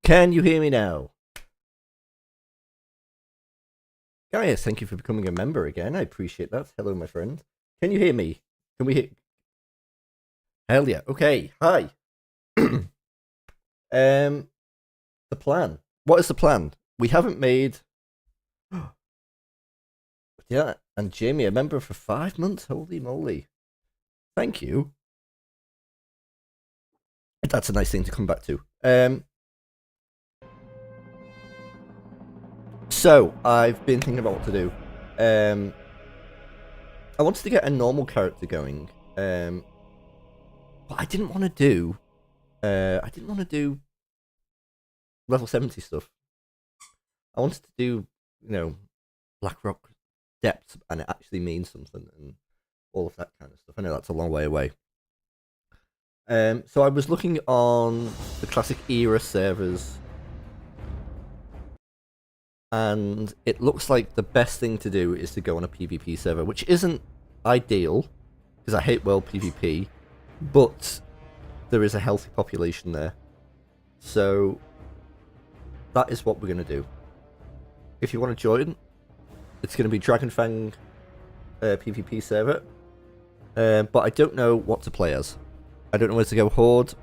Can you hear me now? Guys, thank you for becoming a member again. I appreciate that. Hello, my friend. Can you hear me? Can we hear? Hell yeah. Okay. Hi. The plan. What is the plan? We haven't made. Yeah, and Jamie, a member for 5 months. Holy moly! Thank you. That's a nice thing to come back to. So I've been thinking about what to do. I wanted to get a normal character going. But I didn't want to do. I didn't want to do level 70 stuff. I wanted to do, Blackrock depth, and it actually means something, and all of that kind of stuff. I know that's a long way away. So I was looking on the classic era servers, and it looks like the best thing to do is to go on a PvP server, which isn't ideal, because I hate world PvP, but there is a healthy population there. So that is what we're going to do. If you want to join, it's going to be Dragonfang PvP server, but I don't know what to play as. I don't know where to go, Horde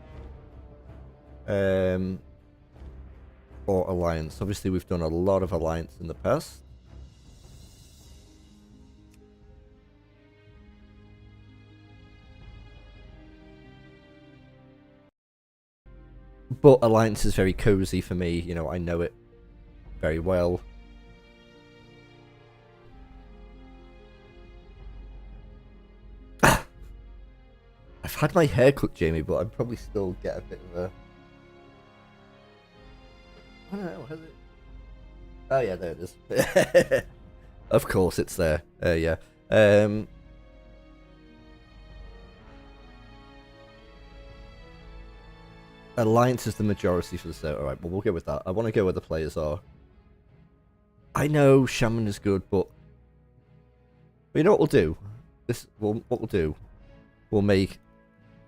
or Alliance. Obviously, we've done a lot of Alliance in the past. But Alliance is very cozy for me, I know it very well. I've had my hair cut, Jamie, but I'd probably still get a bit of a... I don't know, has it? Oh yeah, there it is. Of course it's there. Yeah. Alliance is the majority for the set. Alright, well we'll go with that. I want to go where the players are. I know Shaman is good, but you know what we'll do? What we'll do? We'll make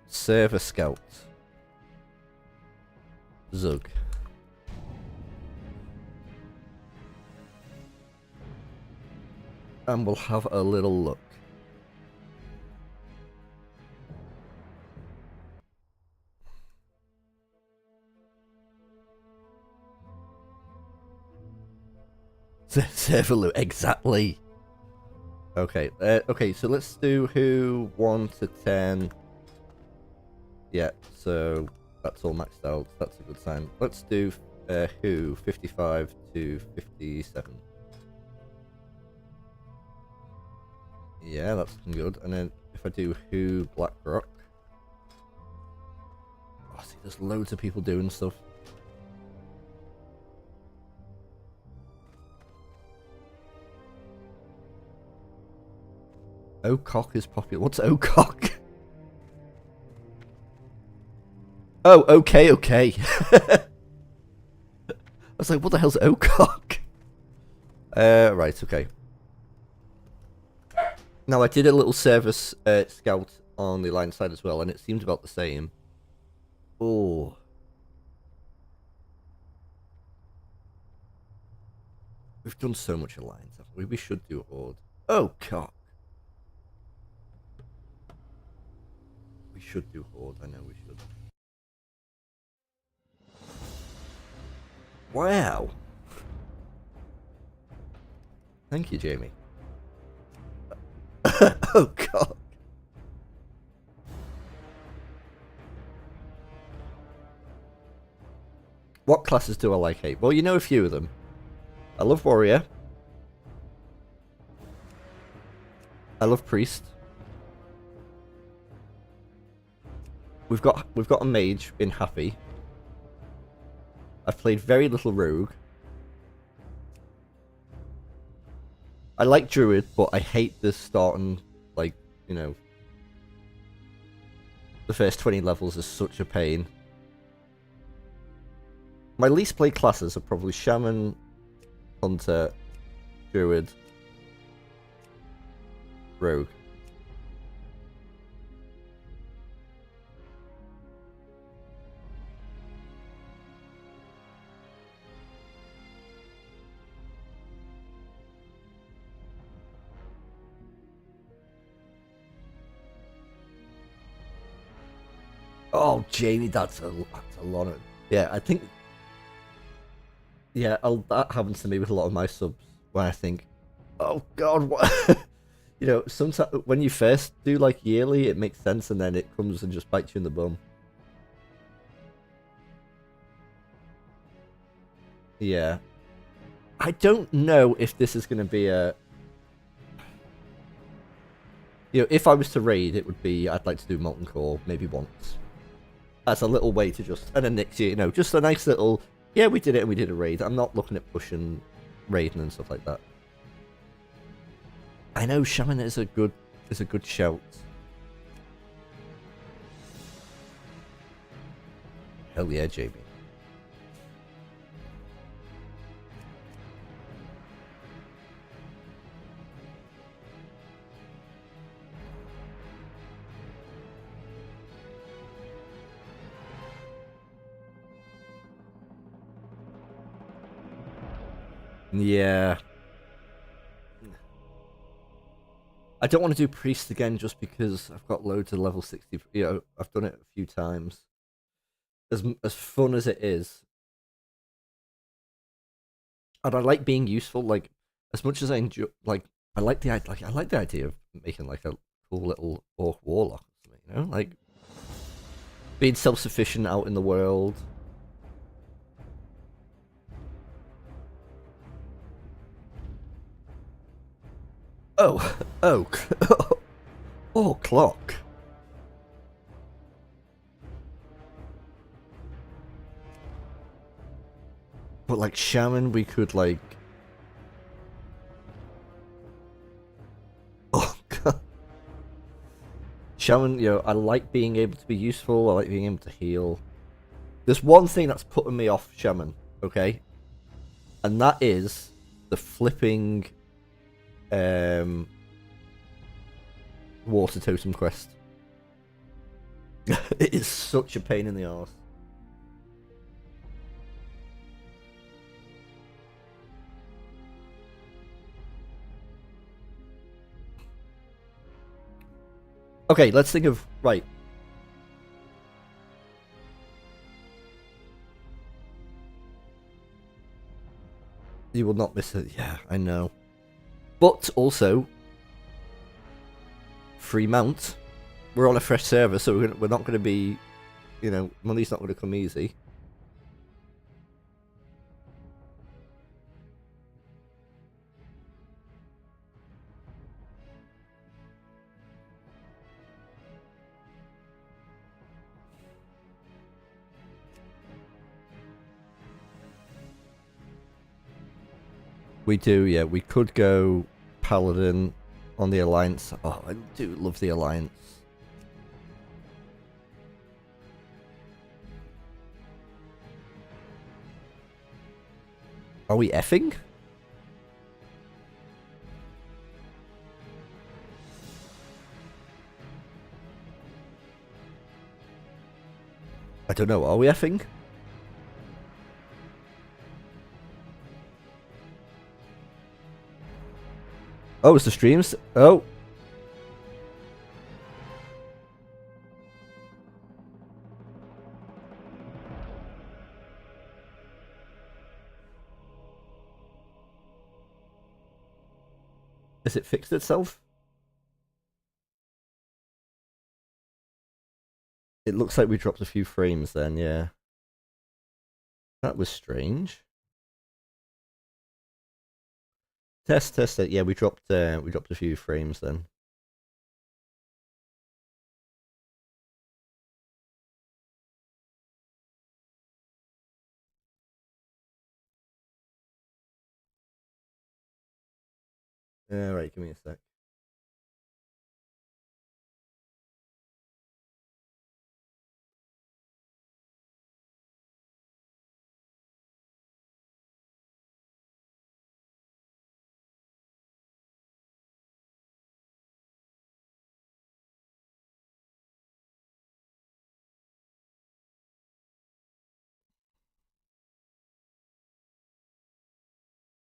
Server Scout Zug. And we'll have a little look. Server loot, exactly. Okay, okay, so let's do who 1 to 10. Yeah, so that's all maxed out. That's a good sign. Let's do who 55 to 57. Yeah, that's looking good. And then if I do who Blackrock. Oh, see, there's loads of people doing stuff. Ocock is popular. What's Ocock? Oh, okay. I was like, what the hell's Ocock? Right, okay. Now, I did a little service scout on the line side as well, and it seemed about the same. Oh. We've done so much alliance, haven't we? We should do a horde. Oh, cock. We should do horde, I know we should. Wow. Thank you, Jamie. Oh, God. What classes do I like hate? Well, you know a few of them. I love Warrior. I love Priest. We've got a Mage in Happy. I've played very little Rogue. I like Druid, but I hate this starting, like, the first 20 levels is such a pain. My least played classes are probably Shaman, Hunter, Druid, Rogue. Oh, Jamie, that's a lot of. Yeah, I think. Yeah, that happens to me with a lot of my subs, where I think, oh God, what? Sometimes when you first do like yearly, it makes sense, and then it comes and just bites you in the bum. Yeah, I don't know if this is going to be a. If I was to raid, it would be I'd like to do Molten Core maybe once. As a little way to just, and then next year, just a nice little. Yeah, we did it and we did a raid. I'm not looking at pushing raiding and stuff like that. I know Shaman is a good shout. Hell yeah, Jamie. Yeah. I don't want to do priest again just because I've got loads of level 60. I've done it a few times. As fun as it is, and I like being useful. Like as much as I enjoy, like I like the idea of making like a cool little orc warlock. Like being self-sufficient out in the world. Oh, oak. Oh, clock. But like shaman, we could like. Oh god. Shaman, I like being able to be useful. I like being able to heal. There's one thing that's putting me off shaman, okay, and that is the flipping um water totem quest. It is such a pain in the arse. Okay, let's think of right. You will not miss it. Yeah, I know. But also, free mount. We're on a fresh server, so we're not going to be, money's not going to come easy. We do, yeah. We could go paladin on the alliance. Oh, I do love the alliance. Are we effing? I don't know. Are we effing? Oh, it's the streams. Oh. Has it fixed itself? It looks like we dropped a few frames then, yeah. That was strange. Test it. Yeah, we dropped a few frames then. Alright, give me a sec.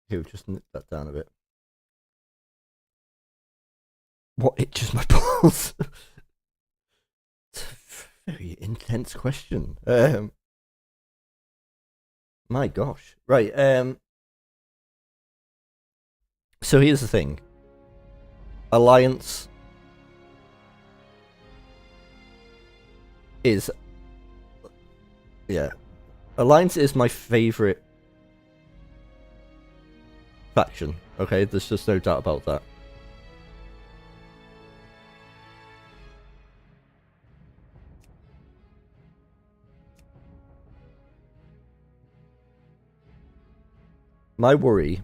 Here, just nip that down a bit. What itches my balls? Very intense question. My gosh. Right. So here's the thing. Alliance is, yeah, Alliance is my favorite faction. Okay, there's just no doubt about that. My worry.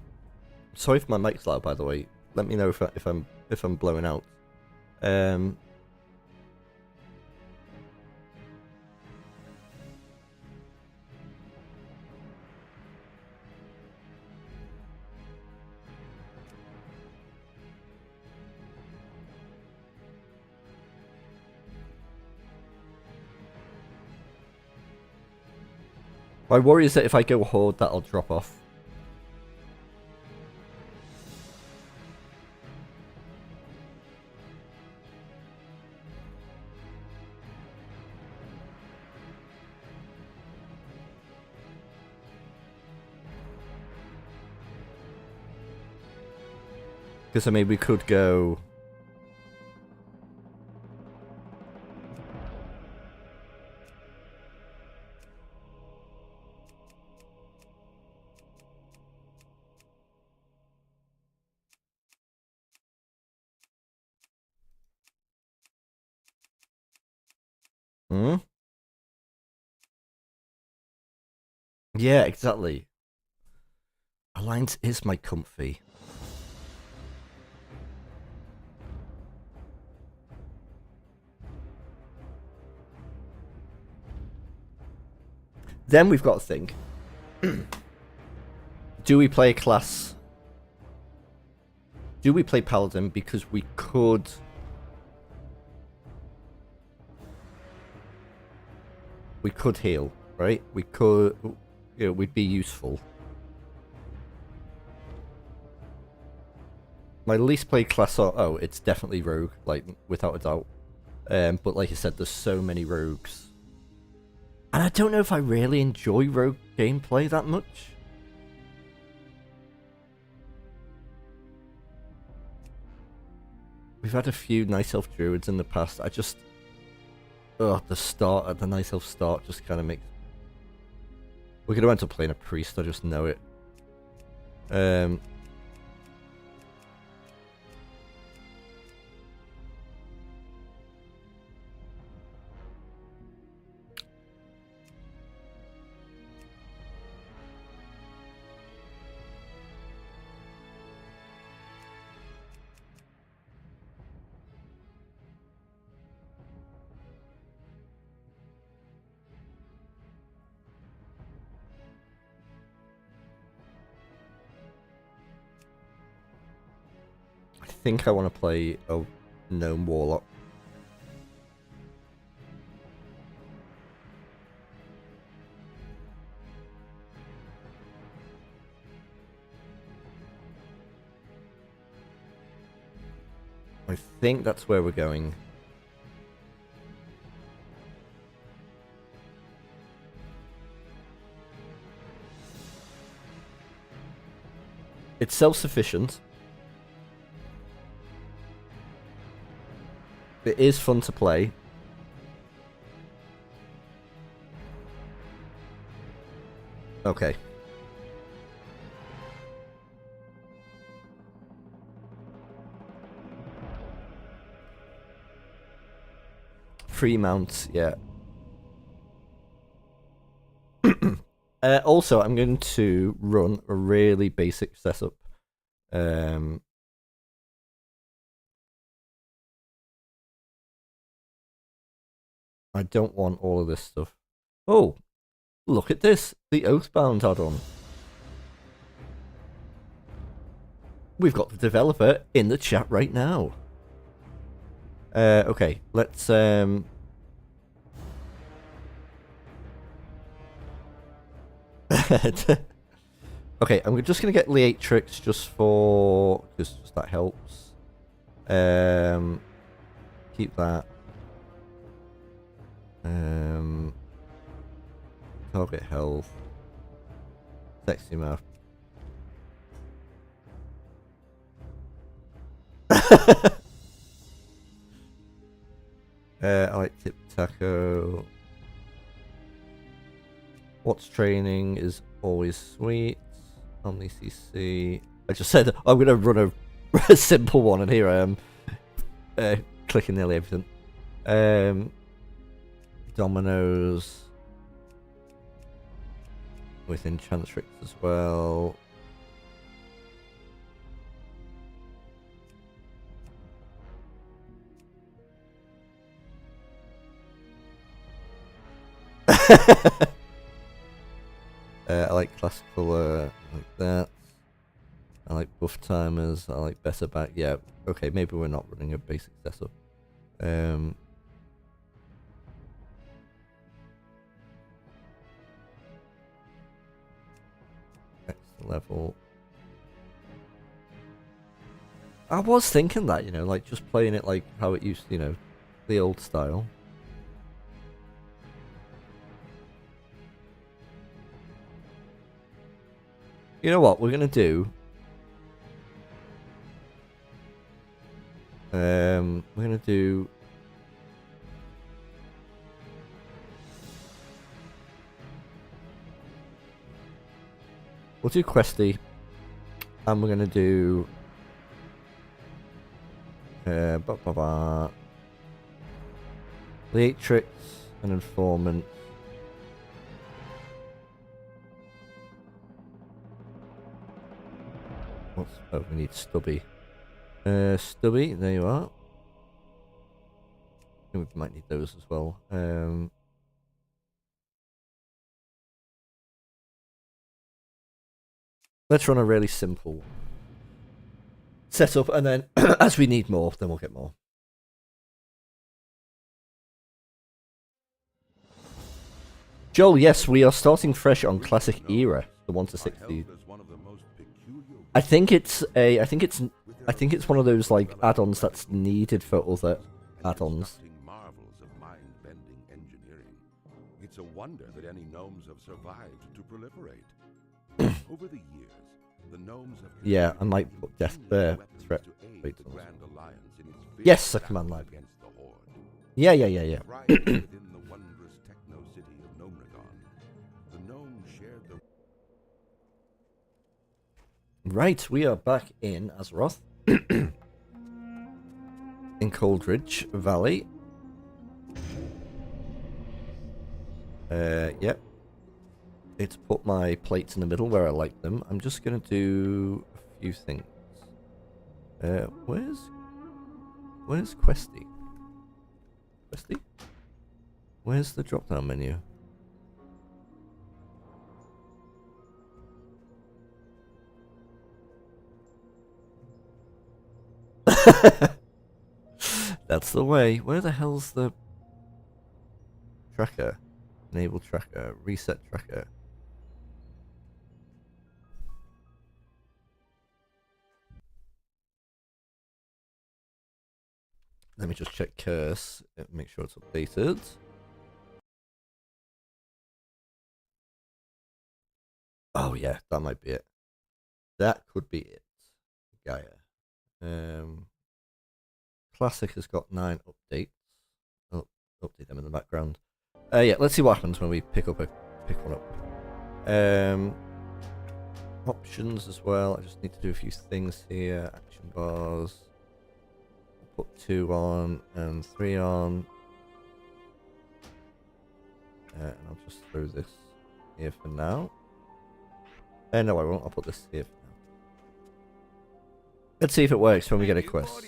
Sorry if my mic's loud, by the way. Let me know if I'm blowing out. My worry is that if I go Horde, that'll drop off. Because I mean, we could go. Hmm? Yeah, exactly. Alliance is my comfy. Then we've got to think. Do we play a class? Do we play Paladin because we could? We could heal, right? We could, you know, we'd be useful. My least played class, oh, it's definitely Rogue, like, without a doubt. But like I said, there's so many Rogues. And I don't know if I really enjoy Rogue gameplay that much. We've had a few Night Elf Druids in the past. I just... Ugh, the Night Elf start just kind of makes... We're going to end up playing a Priest, I just know it. I think I want to play a Gnome Warlock. I think that's where we're going. It's self-sufficient. It is fun to play. Okay. Free mounts, yeah. Also, I'm going to run a really basic setup. I don't want all of this stuff. Oh, look at this. The Oathbound add-on. We've got the developer in the chat right now. Okay, let's... Okay, I'm just going to get Leatrix just for... because that helps. Keep that. Target health. Sexy mouth. I like Tip Taco. What's training is always sweet. Omni CC. I just said I'm gonna run a simple one, and here I am, clicking nearly everything. Dominoes with Enchantrix as well. I like classical, like that. I like buff timers. I like better back. Yeah, okay, maybe we're not running a basic setup. Next level. I was thinking that, you know, like just playing it like how it used to, you know, the old style. You know what we're gonna do? We're gonna do. We'll do Questy, and we're gonna do. Leatrix, an informant. Oh, we need Stubby. Stubby, there you are. We might need those as well. Let's run a really simple setup, and then as we need more, then we'll get more. Joel, yes, we are starting fresh on Classic Era, the 1 to 60. I think it's one of those like add-ons that's needed for other add-ons. It's a wonder that any gnomes have survived to proliferate. Over the years, the gnomes have yeah, I might put death there. Threat. Wait, yes, a command line. Yeah. Within the wondrous techno city of Gnomragon, the gnomes shared the. Right, we are back in Azeroth. In Coldridge Valley. Yep. It's put my plates in the middle where I like them. I'm just gonna do a few things. Where's Questy? Questy? Where's the drop-down menu? That's the way. Where the hell's the tracker? Enable tracker. Reset tracker. Let me just check curse. Make sure it's updated. Oh yeah, that might be it. That could be it. Gaia. Classic has got 9 updates. I'll update them in the background. Yeah, let's see what happens when we pick one up. Options as well. I just need to do a few things here. Action bars. Put 2 on and 3 on. And I'll just throw this here for now. No, I won't. I'll put this here for now. Let's see if it works when we get a quest.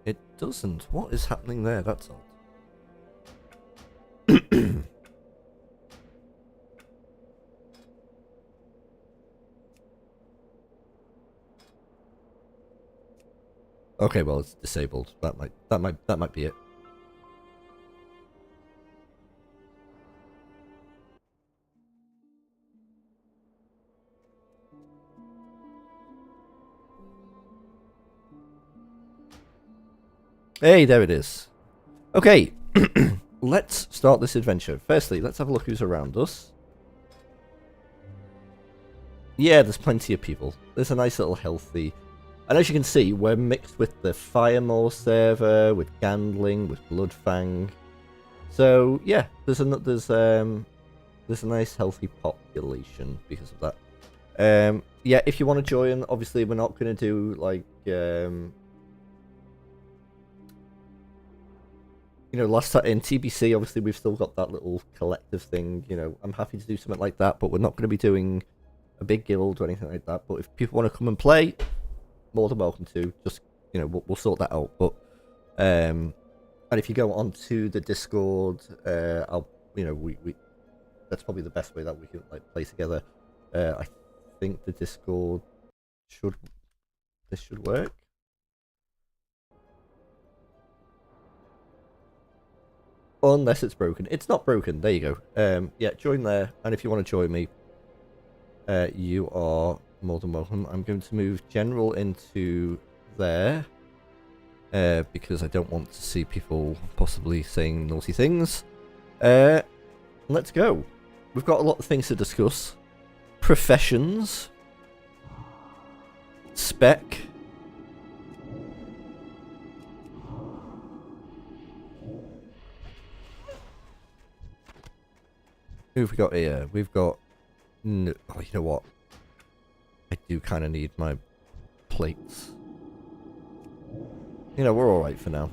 It doesn't. What is happening there? That's odd. Okay, well it's disabled. That might be it. Hey, there it is. Okay, let's start this adventure. Firstly, let's have a look who's around us. Yeah, there's plenty of people. There's a nice little healthy... And as you can see, we're mixed with the Firemore server, with Gandling, with Bloodfang. So, yeah, there's a nice healthy population because of that. Yeah, if you want to join, obviously we're not going to do, like, you know, last time in TBC, obviously we've still got that little collective thing, you know, I'm happy to do something like that, but we're not going to be doing a big guild or anything like that. But if people want to come and play, more than welcome to. Just, you know, we'll sort that out. But and if you go onto the Discord, I'll, you know, we that's probably the best way that we can, like, play together. I think the Discord should work. Unless it's broken. It's not broken. There you go. Yeah, join there. And if you want to join me, you are more than welcome. I'm going to move General into there. Because I don't want to see people possibly saying naughty things. Let's go. We've got a lot of things to discuss. Professions. Spec. Who have we got here? We've got... No, oh, you know what? I do kind of need my plates. You know, we're alright for now.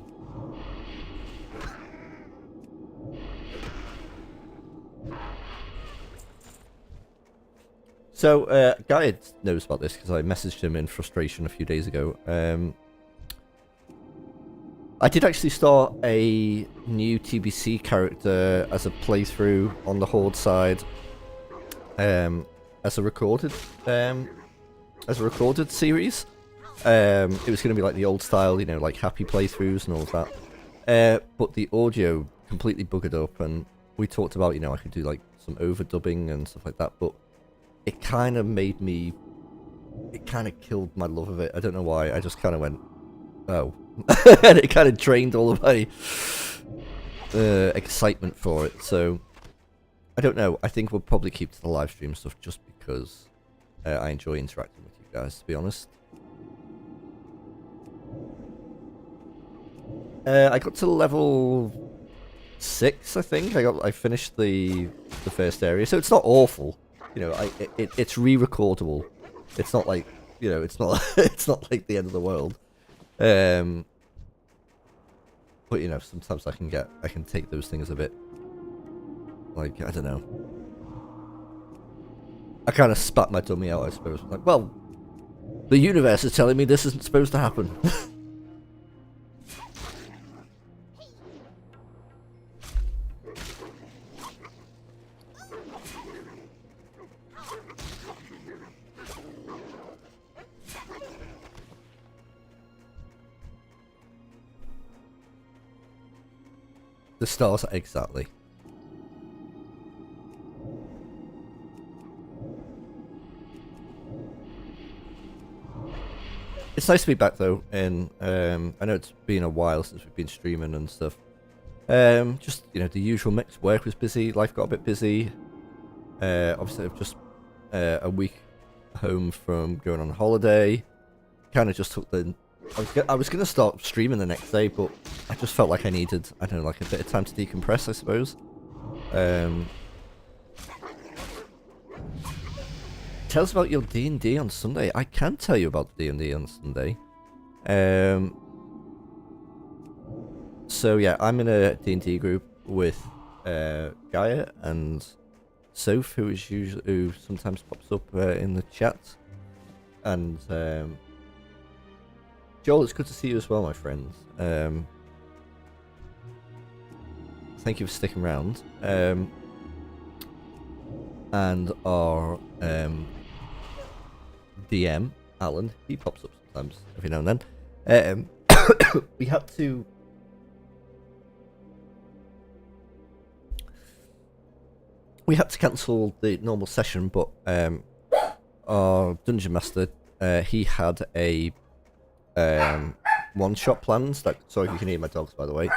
So, Guy knows about this because I messaged him in frustration a few days ago. I did actually start a new TBC character as a playthrough on the Horde side, as a recorded series. It was going to be like the old style, you know, like happy playthroughs and all of that. But the audio completely buggered up, and we talked about, you know, I could do like some overdubbing and stuff like that, but it kind of made me, it kind of killed my love of it. I don't know why. I just kind of went, oh. And it kind of drained all of my excitement for it. So I don't know. I think we'll probably keep to the live stream stuff just because I enjoy interacting with you guys, to be honest. I got to level 6, I think. I finished the first area, so it's not awful. You know, it's re-recordable. It's not like, you know, it's not it's not like the end of the world. But you know, sometimes I can take those things a bit, like, I don't know. I kind of spat my dummy out, I suppose. Like, well, the universe is telling me this isn't supposed to happen. The stars, exactly. It's nice to be back though, and I know it's been a while since we've been streaming and stuff. Just, you know, the usual mix. Work was busy, life got a bit busy. Obviously, I've just a week home from going on holiday. Kind of just took the. I was gonna start streaming the next day, but I just felt like I needed, I don't know, like a bit of time to decompress, I suppose. Tell us about your D&D on Sunday. I can tell you about D&D on Sunday. So yeah, I'm in a D&D group with Gaia and Soph, who sometimes pops up in the chat, and Joel, it's good to see you as well, my friends. Thank you for sticking around. And our DM, Alan, he pops up sometimes, every now and then. We had to... We had to cancel the normal session, but our Dungeon Master, he had a one-shot plans. Sorry if you can hear my dogs, by the way.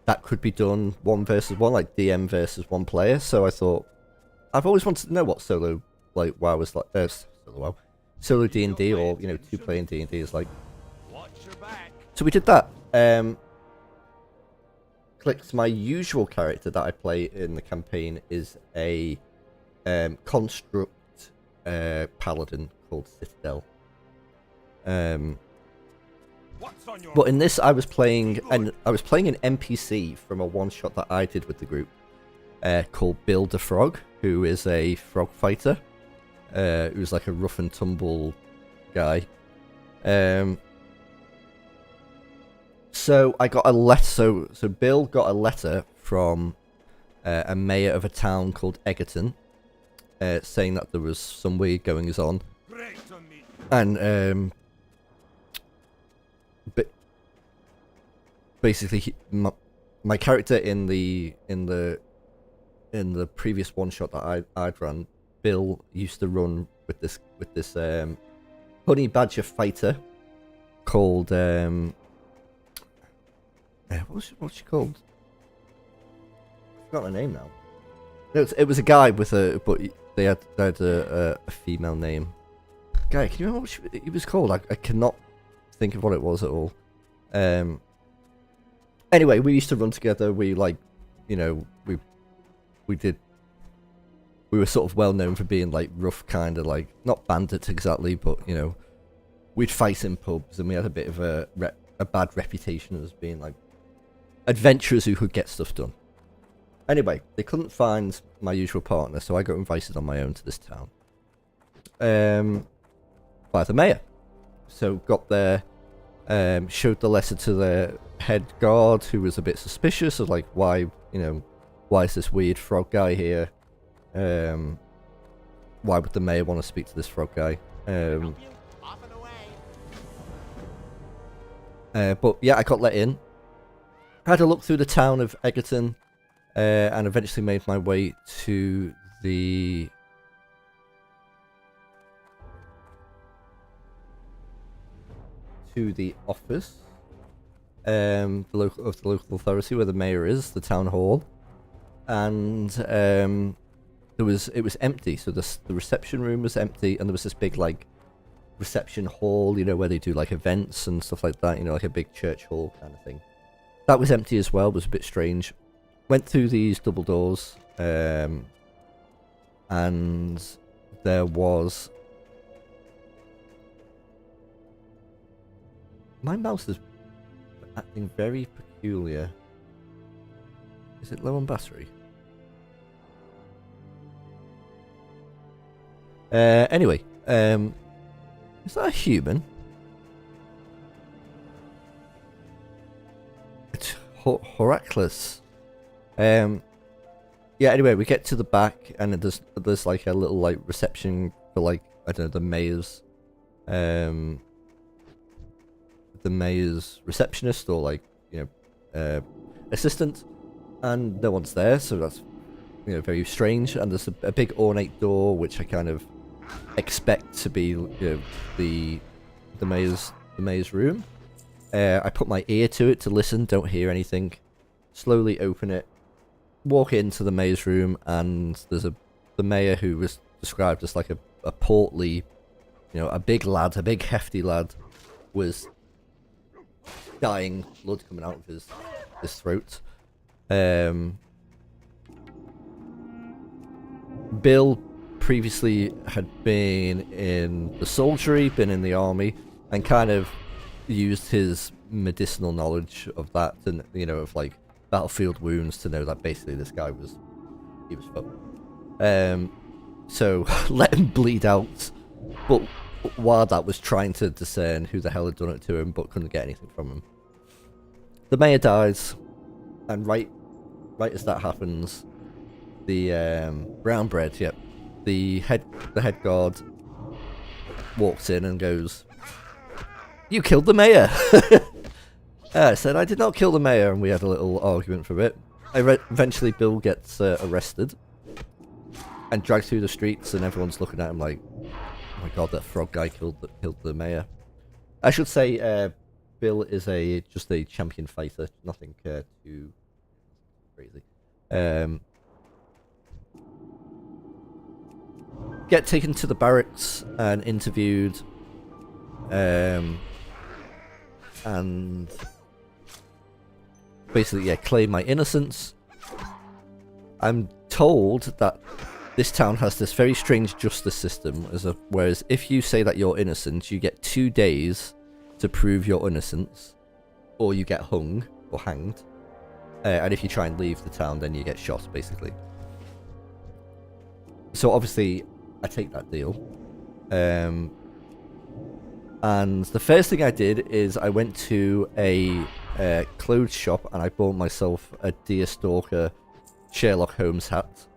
that could be done 1 versus 1, like DM versus 1 player. So I thought, I've always wanted to know what solo, like, WoW was like. Solo D&D, or, you know, 2-player D&D is like. So we did that. Clicked my usual character that I play in the campaign is a construct paladin called Citadel. But in this, I was playing an NPC from a one-shot that I did with the group called Bill the Frog, who is a frog fighter, who's like a rough and tumble guy. So I got a letter. So Bill got a letter from a mayor of a town called Egerton, saying that there was some weird goings on, and but basically my character in the previous one shot that I'd run, Bill used to run with this honey badger fighter called what's she called? I've forgotten her name now. No, it was a guy with a, but they had a female name. Guy, can you remember what he was called? I cannot think of what it was at all. Anyway, we used to run together. We we were sort of well known for being like rough, kind of like not bandits exactly, but you know, we'd fight in pubs, and we had a bit of a bad reputation as being like adventurers who could get stuff done. Anyway, they couldn't find my usual partner, so I got invited on my own to this town by the mayor. So got there, showed the letter to the head guard, who was a bit suspicious of like, why is this weird frog guy here? Why would the mayor want to speak to this frog guy? But yeah, I got let in. I had a look through the town of Egerton, and eventually made my way to the office the local authority where the mayor is, the town hall, and it was empty. So the reception room was empty, and there was this big like reception hall, you know, where they do like events and stuff like that, you know, like a big church hall kind of thing. That was empty as well. It was a bit strange. Went through these double doors, and there was... My mouse is acting very peculiar. Is it low on battery? Anyway, is that a human? It's Horaclus. Yeah, anyway, we get to the back, and there's like a little like reception for like, I don't know, the mayor's receptionist, or like, you know, assistant, and no one's there, so that's, you know, very strange. And there's a big ornate door, which I kind of expect to be, you know, the mayor's room. I put my ear to it to listen, don't hear anything. Slowly open it, walk into the mayor's room, and there's the mayor, who was described as like a portly, you know, a big hefty lad, was dying, blood coming out of his throat. Bill previously had been in the soldiery, been in the army, and kind of used his medicinal knowledge of that, and, you know, of like battlefield wounds, to know that basically this guy was fucked. So let him bleed out, but while that was trying to discern who the hell had done it to him, but couldn't get anything from him. The mayor dies, and right as that happens, the brown bread, yep, the head guard walks in and goes, "You killed the mayor." I said, "I did not kill the mayor," and we had a little argument for a bit. Eventually, Bill gets arrested and dragged through the streets, and everyone's looking at him like, "Oh my god, that frog guy killed the mayor." I should say, Bill is just a champion fighter, nothing too crazy. Get taken to the barracks and interviewed, and basically, claim my innocence. I'm told that this town has this very strange justice system, whereas if you say that you're innocent, you get 2 days to prove your innocence, or you get hung or hanged. And if you try and leave the town, then you get shot, basically. So obviously, I take that deal. And the first thing I did is I went to a clothes shop and I bought myself a Deerstalker Sherlock Holmes hat.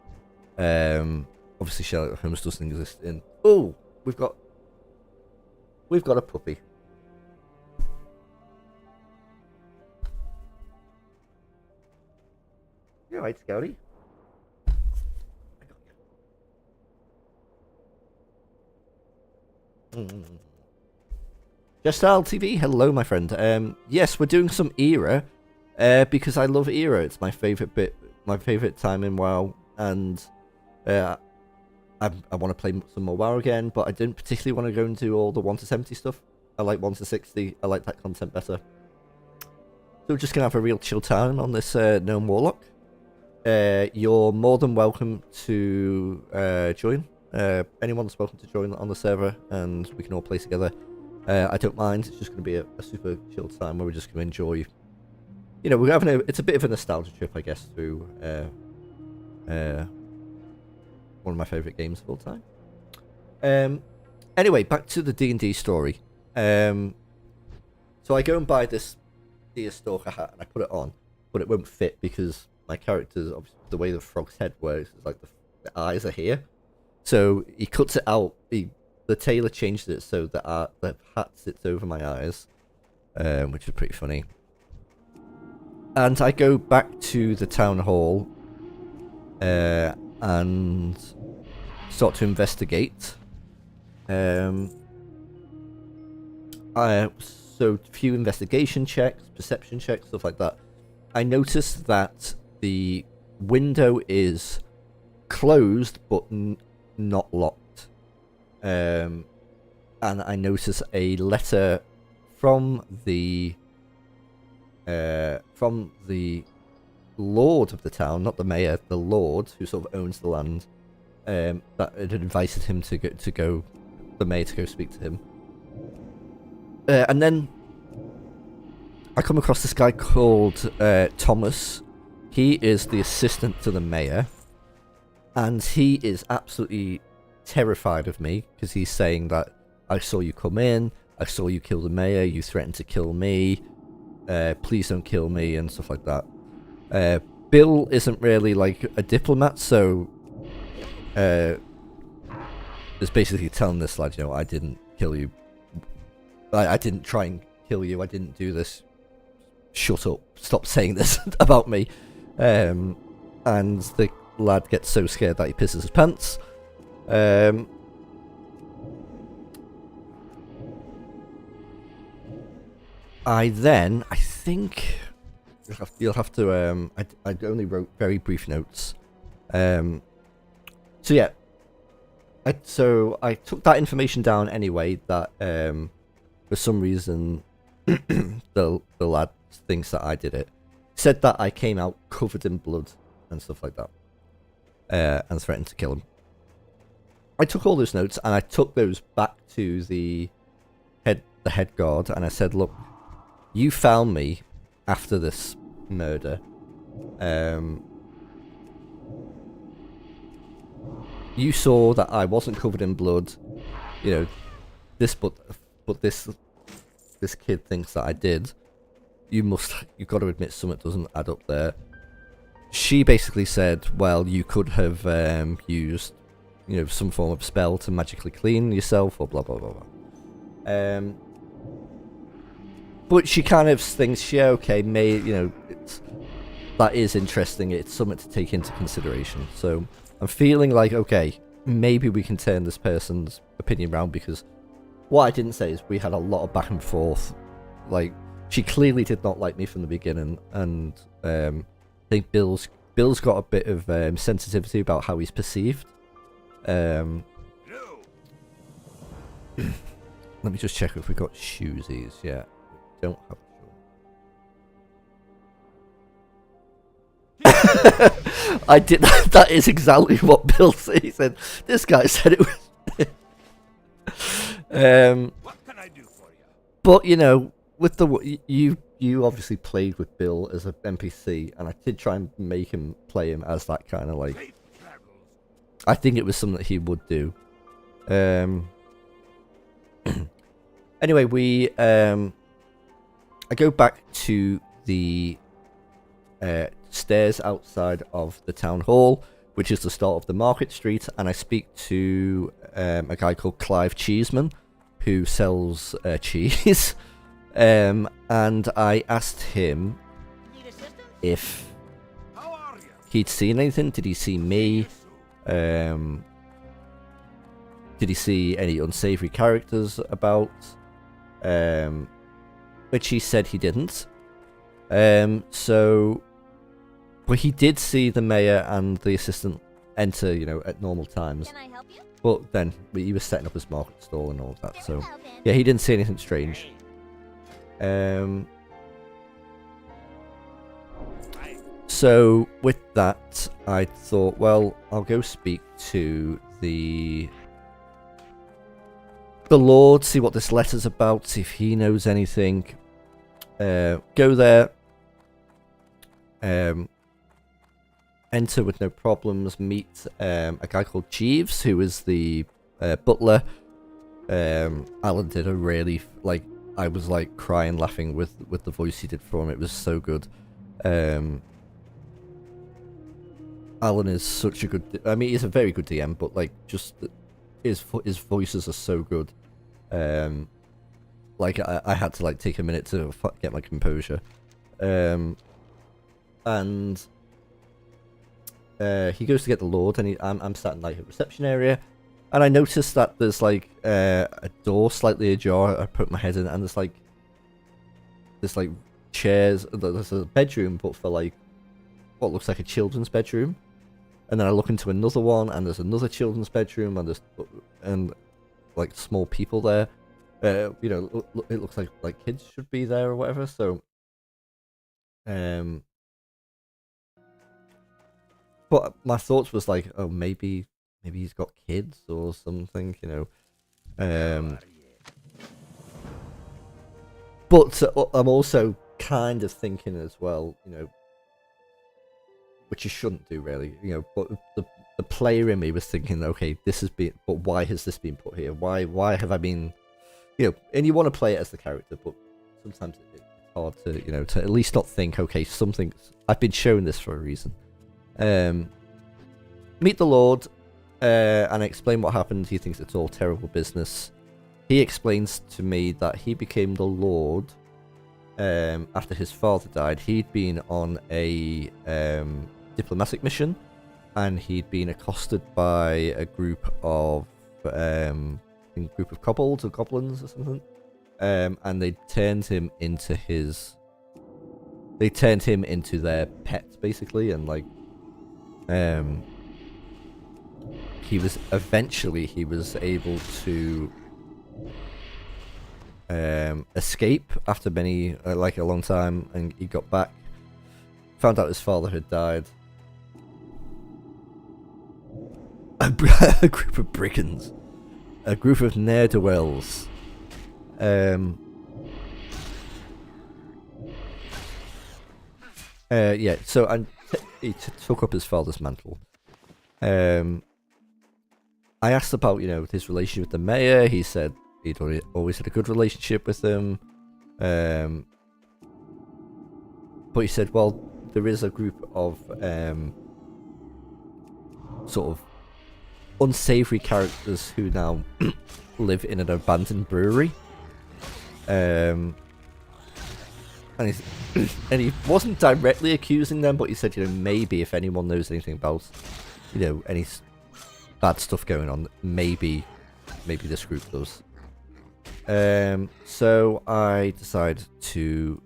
Obviously Sherlock Holmes doesn't exist in... Oh! We've got a puppy. You alright, Scouty? Justal TV, hello my friend. Yes, we're doing some Era, because I love Era. It's my favourite time in WoW, and I want to play some more WoW again, but I didn't particularly want to go and do all the 1 to 70 stuff. I like 1 to 60, I like that content better. So we're just going to have a real chill time on this Gnome Warlock. You're more than welcome to join. Anyone's welcome to join on the server, and we can all play together. I don't mind. It's just going to be a super chill time where we're just going to enjoy. You know, we're having it's a bit of a nostalgia trip, I guess, through one of my favourite games of all time. Anyway, back to the D&D story. So I go and buy this Deerstalker hat and I put it on, but it won't fit because my character's obviously the way the frog's head works is like the eyes are here. So he cuts it out. The tailor changed it so that the hat sits over my eyes, which is pretty funny. And I go back to the town hall and start to investigate. So a few investigation checks, perception checks, stuff like that. I noticed that the window is closed but not locked. And I notice a letter from the lord of the town, not the mayor, the lord who sort of owns the land, that had invited him the mayor to go speak to him. And then I come across this guy called Thomas. He is the assistant to the mayor, and he is absolutely terrified of me because he's saying that I saw you come in, I saw you kill the mayor, you threatened to kill me, please don't kill me, and stuff like that. Bill isn't really like a diplomat, so is basically telling this lad, you know, I didn't kill you, I didn't try and kill you, I didn't do this, shut up, stop saying this about me. And the lad gets so scared that he pisses his pants. I think you'll have to I only wrote very brief notes. So yeah, I took that information down anyway, that for some reason the lad thinks that I did it. Said that I came out covered in blood and stuff like that, and threatened to kill him. I took all those notes and I took those back to the head guard, and I said, look, you found me after this murder. You saw that I wasn't covered in blood. You know, but this kid thinks that I did. You've got to admit something doesn't add up there. She basically said, well, you could have used, you know, some form of spell to magically clean yourself, or blah blah blah blah. But she kind of thinks, yeah, okay, you know, that is interesting. It's something to take into consideration. So I'm feeling like, okay, maybe we can turn this person's opinion around, because what I didn't say is we had a lot of back and forth. Like, she clearly did not like me from the beginning, and think Bill's got a bit of sensitivity about how he's perceived. Let me just check if we got shoesies. Yeah, we don't have. I did. That is exactly what Bill said. He said, "This guy said it was." What can I do for you? But you know, with the you obviously played with Bill as an NPC, and I did try and make him play him as that kind of like. Safe travels. I think it was something that he would do. Anyway, I go back to the stairs outside of the town hall, which is the start of the market street, and I speak to a guy called Clive Cheeseman, who sells cheese. And I asked him Need assistance? if How are you? he'd seen anything. Did he see me? Did he see any unsavory characters about? Which he said he didn't. So, but he did see the mayor and the assistant enter, you know, at normal times. Can I help you? But then he was setting up his market stall and all of that. Can So, I help in? yeah, he didn't see anything strange. So with that, I thought, well, I'll go speak to the Lord, see what this letter's about, see if he knows anything. Go there, enter with no problems, meet a guy called Jeeves, who is the butler. Alan did a really, like, I was like crying laughing with the voice he did for him. It was so good. Alan is such a good, I mean, he's a very good DM, but like just his voices are so good. Like I had to like take a minute to get my composure. And he goes to get the Lord, and I'm sat in like a reception area, and I noticed that there's like a door slightly ajar. I put my head in, and there's like chairs. There's a bedroom, but for like what looks like a children's bedroom. And then I look into another one, and there's another children's bedroom, and like small people there. You know, it looks like kids should be there or whatever. So, but my thoughts was like, oh, maybe he's got kids or something, you know. But I'm also kind of thinking as well, you know, which you shouldn't do really, you know. But the player in me was thinking, okay, this has been, but why has this been put here? Why have I been, you know? And you want to play it as the character, but sometimes it's hard to, you know, to at least not think, okay, something. I've been shown this for a reason. Meet the Lord, and I explain what happened. He thinks it's all terrible business. He explains to me that he became the Lord after his father died. He'd been on a diplomatic mission, and he'd been accosted by a group of kobolds or goblins or something, and they turned him into their pet basically, and like he was able to escape after many like a long time, and he got back, found out his father had died. A group of brigands, a group of ne'er-do-wells, yeah, so he took up his father's mantle. I asked about, you know, his relationship with the mayor. He said he'd always had a good relationship with him. But he said, well, there is a group of sort of unsavory characters who now live in an abandoned brewery. And he wasn't directly accusing them, but he said, you know, maybe if anyone knows anything about, you know, any bad stuff going on, maybe this group does. So I decided to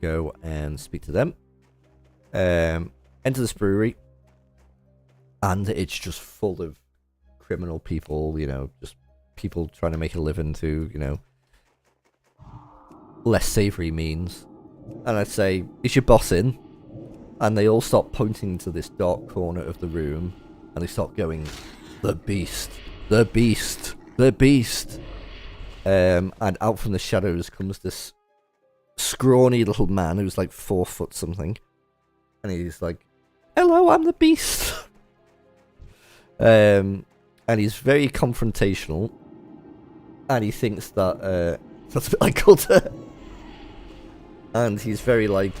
go and speak to them. Enter this brewery, and it's just full of criminal people, you know, just people trying to make a living through, you know, less savoury means. And I'd say, is your boss in? And they all start pointing to this dark corner of the room, and they start going, the beast, the beast, the beast. And out from the shadows comes this scrawny little man who's like 4 foot something. And he's like, hello, I'm the beast. And he's very confrontational. And he thinks that, that's a bit like Coulter. And he's very like,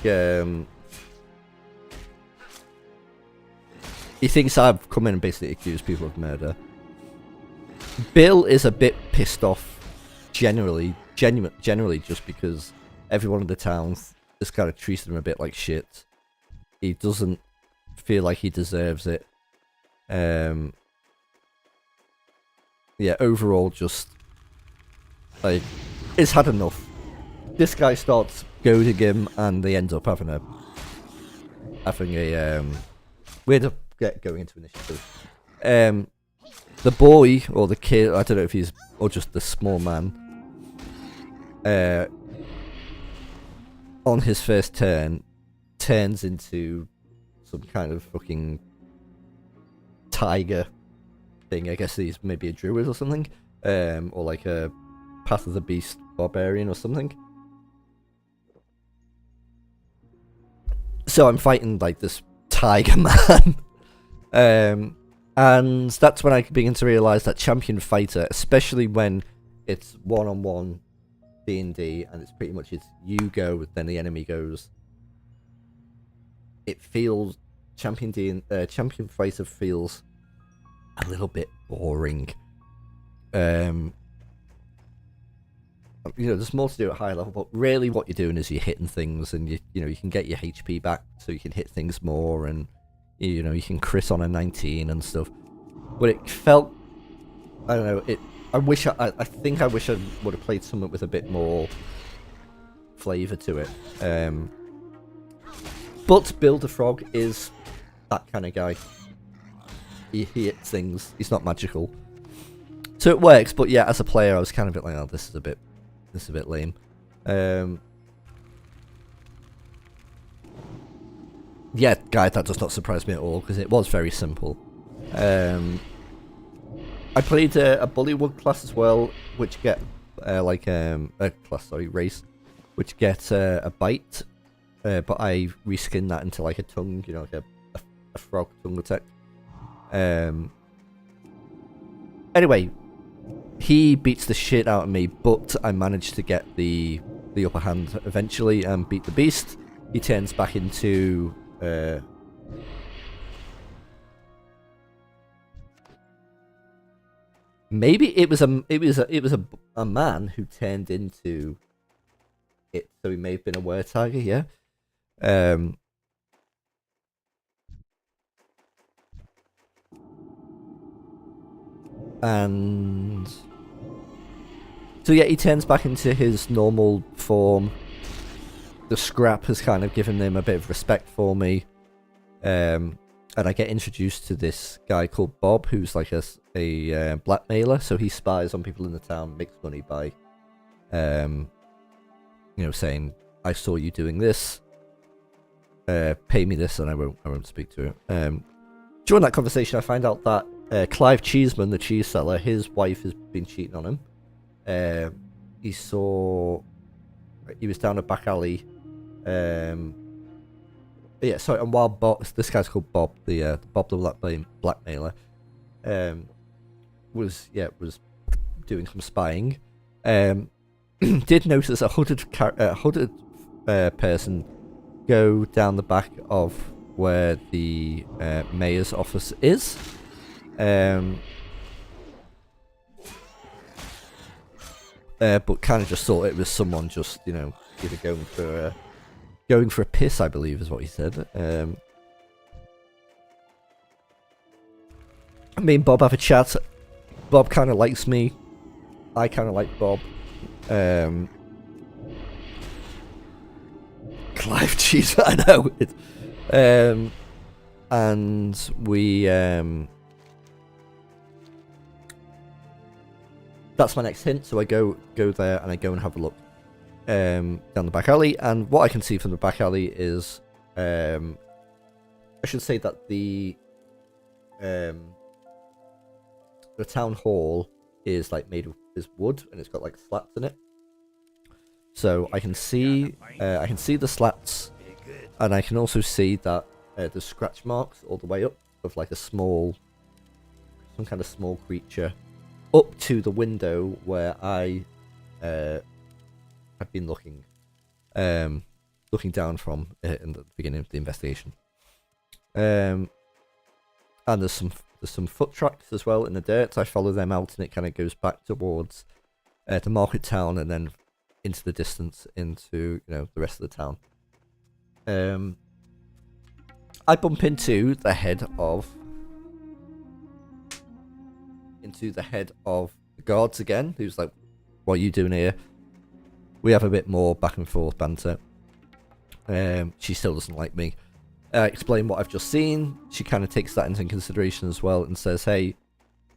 he thinks I've come in and basically accused people of murder. Bill is a bit pissed off, generally just because everyone in the town has kind of treated him a bit like shit. He doesn't feel like he deserves it. Yeah, overall, just like, it's had enough. This guy starts goading him, and they end up having a we end up going into initiative. The boy or the kid, I don't know if he's or just the small man. On his first turn, turns into some kind of fucking tiger thing. I guess he's maybe a druid or something, or like a Path of the Beast barbarian or something. So I'm fighting like this tiger man, and that's when I begin to realise that champion fighter, especially when it's one-on-one D&D, and it's pretty much you go, then the enemy goes. It feels champion fighter feels a little bit boring. You know, there's more to do at high level, but really what you're doing is you're hitting things, and you know you can get your HP back, so you can hit things more, and you know you can crit on a 19 and stuff. But it felt, I don't know. I think I wish I would have played something with a bit more flavour to it. But Bill the Frog is that kind of guy. He hits things. He's not magical, so it works. But yeah, as a player, I was kind of a bit like, oh, this is a bit lame. Yeah, guys, that does not surprise me at all, because it was very simple. I played a Bullywug class as well, which get race, which get a bite, but I reskinned that into like a tongue, you know, like a frog tongue attack. Anyway, he beats the shit out of me, but I managed to get the upper hand eventually and beat the beast. He turns back into maybe it was a man who turned into it, so he may have been a were tiger, yeah. And so yeah, he turns back into his normal form. The scrap has kind of given him a bit of respect for me. And I get introduced to this guy called Bob, who's like a blackmailer. So he spies on people in the town, makes money by, you know, saying, "I saw you doing this. Pay me this, and I won't speak to it." During that conversation, I find out that Clive Cheeseman, the cheese seller, his wife has been cheating on him. He was down a back alley. Yeah, sorry. And while this guy's called Bob, the blackmailer, was doing some spying. Did notice a hooded person go down the back of where the mayor's office is. But kind of just thought it was someone just, you know, either going for a piss, I believe is what he said. Me and Bob have a chat. Bob kind of likes me. I kind of like Bob. Clive Cheese, I know. And we that's my next hint. So I go there and I go and have a look down the back alley, and what I can see from the back alley is I should say that the town hall is like made of this wood, and it's got like slats in it. So I can see the slats, and I can also see that there's scratch marks all the way up of like some kind of small creature up to the window where I have been looking down from in the beginning of the investigation. And there's some foot tracks as well in the dirt. I follow them out, and it kind of goes back towards the market town, and then into the distance into the rest of the town. I bump into the head of the guards again, who's like, "What are you doing here?" We have a bit more back and forth banter. She still doesn't like me. Explain what I've just seen. She kind of takes that into consideration as well, and says, "Hey,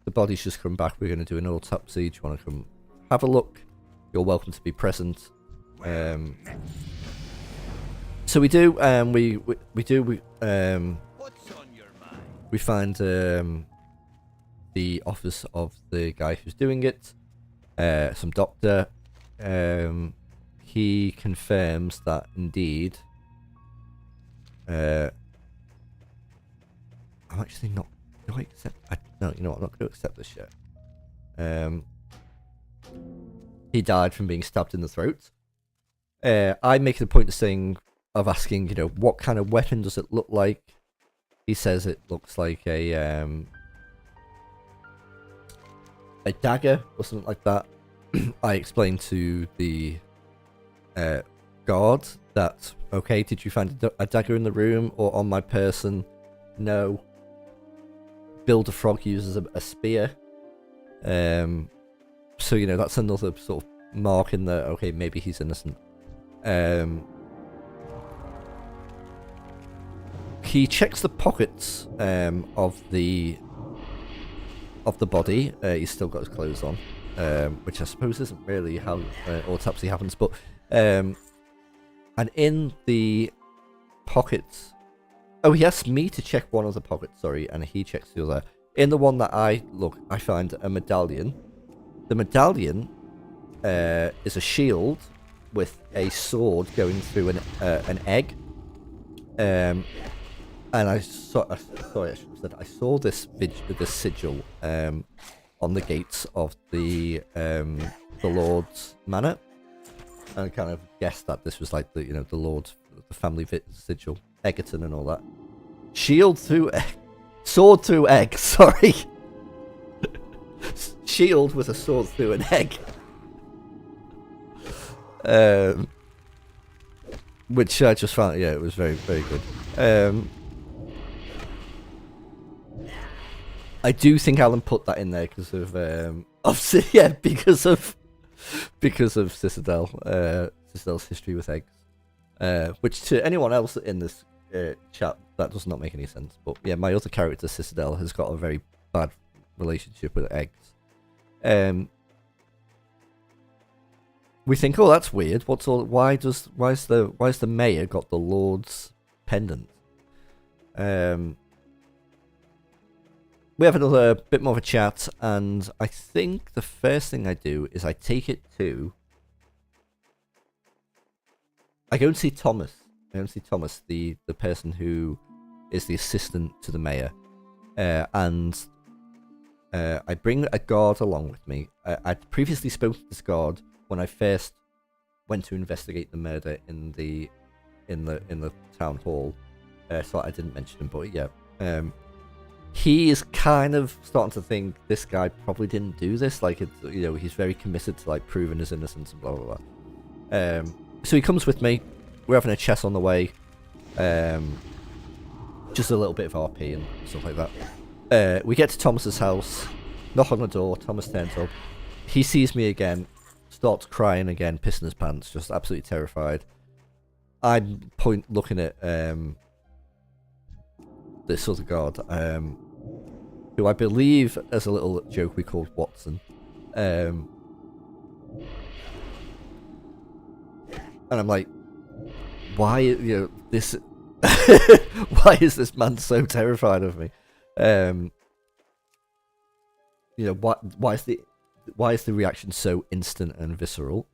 the body's just come back. We're going to do an autopsy. Do you want to come have a look? You're welcome to be present." So we do. We do. What's on your mind? We find the office of the guy who's doing it. Some doctor. He confirms that indeed. I'm actually not. Do I accept? No, you know what? I'm not going to accept this yet. He died from being stabbed in the throat. I make the point of asking, what kind of weapon does it look like? He says it looks like a dagger or something like that. I explained to the guard that, okay, did you find a dagger in the room or on my person? No. Build a Frog uses a spear. So, that's another sort of mark in the, okay, maybe he's innocent. He checks the pockets of the body. He's still got his clothes on, which I suppose isn't really how autopsy happens, but and in the pockets, he asked me to check one of the pockets, sorry, and he checks the other. In the one that I find a medallion. The medallion is a shield with a sword going through an egg. And I saw this sigil on the gates of the Lord's manor, and I kind of guessed that this was like the Lord's, the family sigil, Egerton and all that. Sword through egg. Sorry, shield with a sword through an egg. Which I just found, it was very, very good. I do think Alan put that in there because of because of Citadel's history with eggs. Which to anyone else in this chat, that does not make any sense. But yeah, my other character Citadel has got a very bad relationship with eggs. We think, oh, that's weird. Why is the mayor got the Lord's pendant? We have another bit more of a chat, and I think the first thing I do is I take it to. I go and see Thomas. The person who is the assistant to the mayor, and I bring a guard along with me. I'd previously spoken to this guard when I first went to investigate the murder in the town hall, so I didn't mention him. But yeah, he is kind of starting to think this guy probably didn't do this. Like, he's very committed to like proving his innocence and blah blah blah. So he comes with me. We're having a chat on the way. Just a little bit of RP and stuff like that. We get to Thomas's house. Knock on the door. Thomas turns up. He sees me again. Starts crying again, pissing his pants, just absolutely terrified. I'm looking at this other god, who I believe, as a little joke, we called Watson. And I'm like, why, this... why is this man so terrified of me? Why is the reaction so instant and visceral?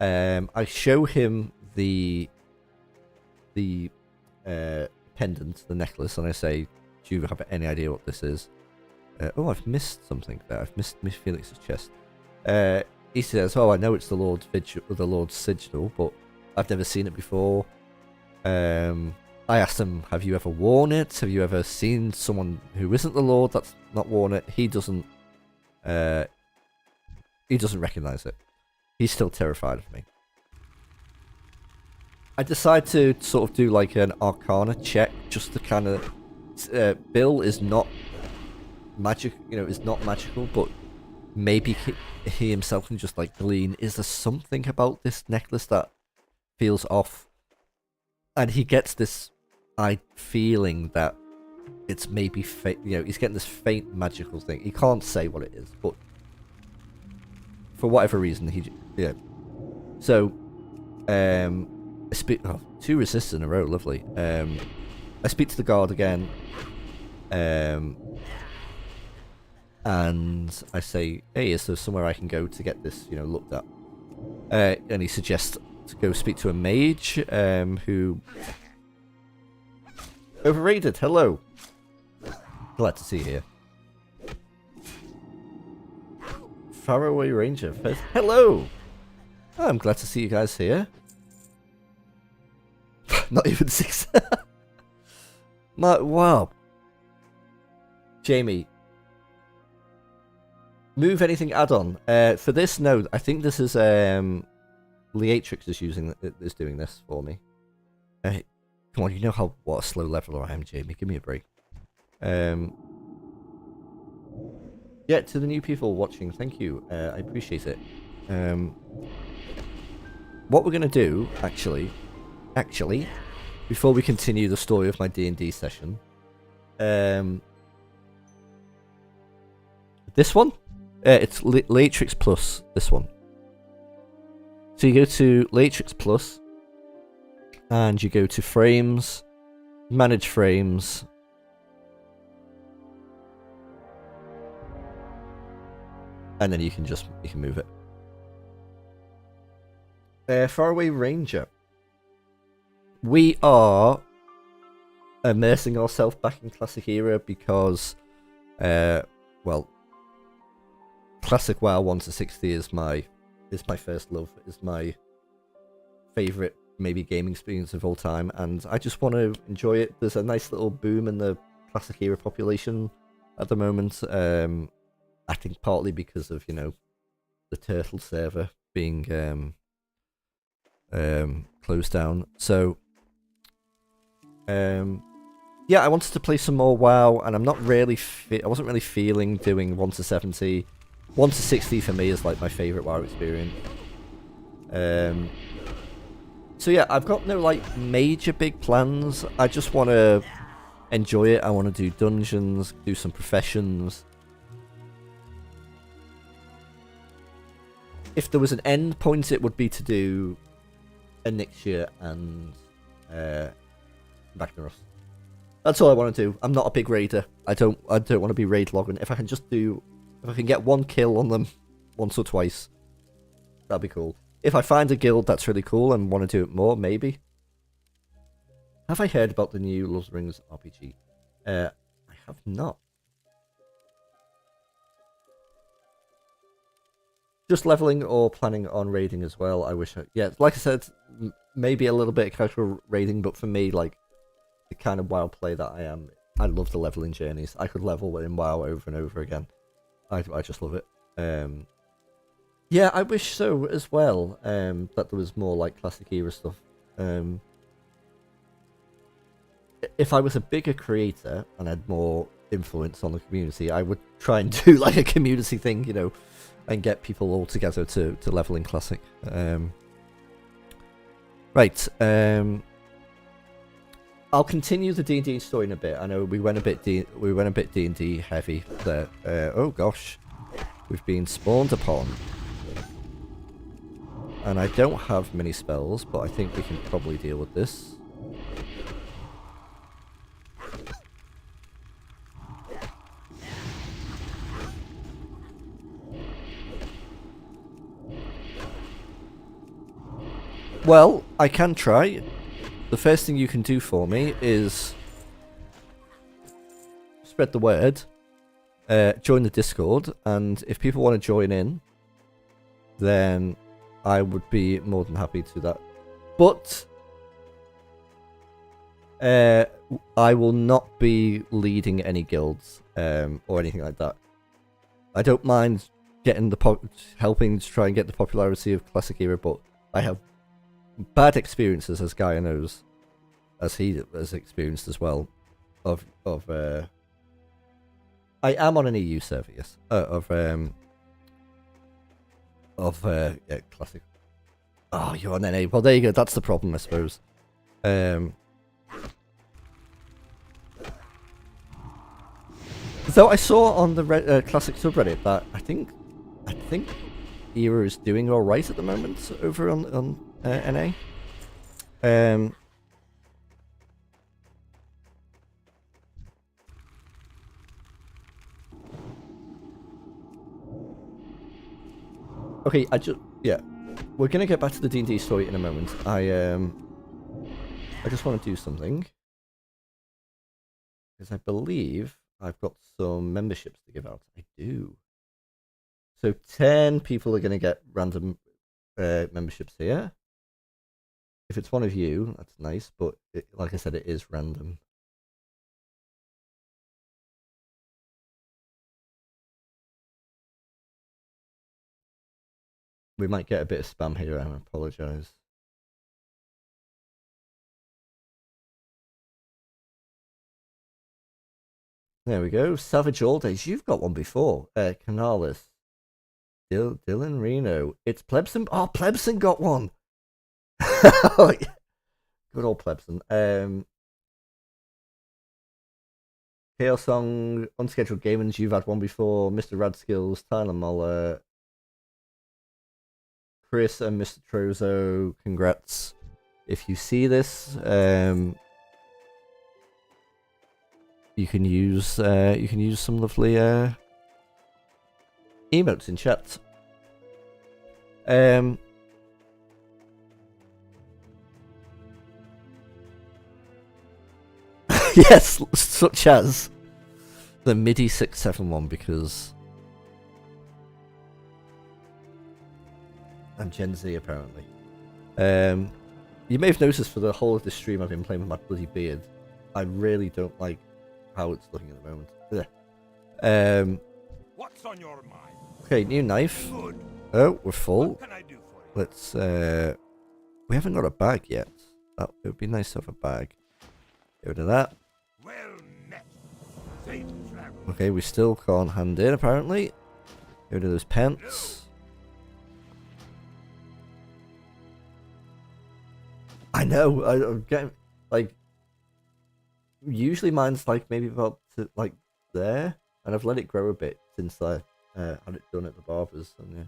I show him the pendant, the necklace, and I say, do you have any idea what this is? Oh, I've missed something there. I've missed Miss Felix's chest. He says, oh, I know it's the Lord's sigil, but I've never seen it before. I asked him, have you ever worn it? Have you ever seen someone who isn't the Lord that's not worn it? He doesn't recognize it. He's still terrified of me. I decide to sort of do like an Arcana check, just to kind of... Bill is not magic, is not magical, but maybe he himself can just like glean, is there something about this necklace that feels off? And he gets this feeling that it's maybe he's getting this faint magical thing. He can't say what it is, but for whatever reason, So, I speak... Oh, 2 resists in a row, lovely. I speak to the guard again, and I say, hey, is there somewhere I can go to get this, looked at? And he suggests to go speak to a mage, who... Overrated, hello! Glad to see you here. Faraway Ranger, hello! Oh, I'm glad to see you guys here. Not even 6. Wow. Jamie. Move anything add-on. For this, no. I think this is Leatrix is doing this for me. Come on, you know what a slow leveler I am, Jamie. Give me a break. Yeah, to the new people watching, thank you. I appreciate it. What we're gonna do, actually, before we continue the story of my D&D session, this one, it's Leatrix Plus. This one. So you go to Leatrix Plus, and you go to Frames, Manage Frames. And then you can move it. Faraway Ranger. We are immersing ourselves back in Classic Era because, well, Classic WoW 1 to 60 is my first love, is my favourite maybe gaming experience of all time, and I just want to enjoy it. There's a nice little boom in the Classic Era population at the moment. I think partly because of, the Turtle server being closed down. So, yeah, I wanted to play some more WoW, and I'm not really I wasn't really feeling doing 1 to 70. 1 to 60 for me is like my favourite WoW experience. So yeah, I've got no like major big plans. I just want to enjoy it. I want to do dungeons, do some professions. If there was an end point, it would be to do Onyxia and Ragnaros. That's all I want to do. I'm not a big raider. I don't want to be raid logging. If I can get one kill on them once or twice, that'd be cool. If I find a guild that's really cool and want to do it more, maybe. Have I heard about the new Lord of the Rings RPG? I have not. Just leveling or planning on raiding as well. I wish yeah, like I said, maybe a little bit of casual raiding, but for me, like, the kind of WoW play that I am, I love the leveling journeys. I could level in WoW over and over again. I just love it. Yeah, I wish so as well, that there was more like Classic Era stuff. If I was a bigger creator and had more influence on the community, I would try and do like a community thing, and get people all together to level in Classic. Right. I'll continue the D&D story in a bit. I know we went a bit D&D heavy there. Oh gosh, we've been spawned upon, and I don't have many spells, but I think we can probably deal with this. Well, I can try. The first thing you can do for me is spread the word, join the Discord, and if people want to join in, then I would be more than happy to do that. But I will not be leading any guilds or anything like that. I don't mind getting helping to try and get the popularity of Classic Era, but I have bad experiences, as Gaia knows, as he has experienced as well, of I am on an EU server, yes, yeah, Classic. Oh, you're on NA. Well, there you go. That's the problem, I suppose. So I saw on the Classic subreddit that I think Era is doing all right at the moment over on NA. Okay, yeah, we're gonna get back to the D&D story in a moment. I just want to do something because I believe I've got some memberships to give out. I do. So 10 people are gonna get random memberships here. If it's one of you, that's nice, but like I said, it is random. We might get a bit of spam here, I apologise. There we go. Savage All Days. You've got one before. Canalis. Dylan Reno. It's Plebson. Oh, Plebson got one. Good old Plebson. Chaos Song, Unscheduled Gamers, you've had one before. Mr. Radskills, Tyler Muller, Chris and Mr. Trozo, congrats. If you see this, you can use some lovely emotes in chat. Yes, such as the MIDI 671, because I'm Gen Z apparently. You may have noticed for the whole of this stream I've been playing with my bloody beard. I really don't like how it's looking at the moment. What's on your mind? Okay, new knife. Good. Oh, we're full. What can I do for you? Let's we haven't got a bag yet. It would be nice to have a bag. Get rid of that. Well met. Safe travel. Okay, we still can't hand in apparently. Get rid of those pants. I know, I'm getting, like, usually mine's like maybe about to, like there, and I've let it grow a bit since I had it done at the barber's, and yeah.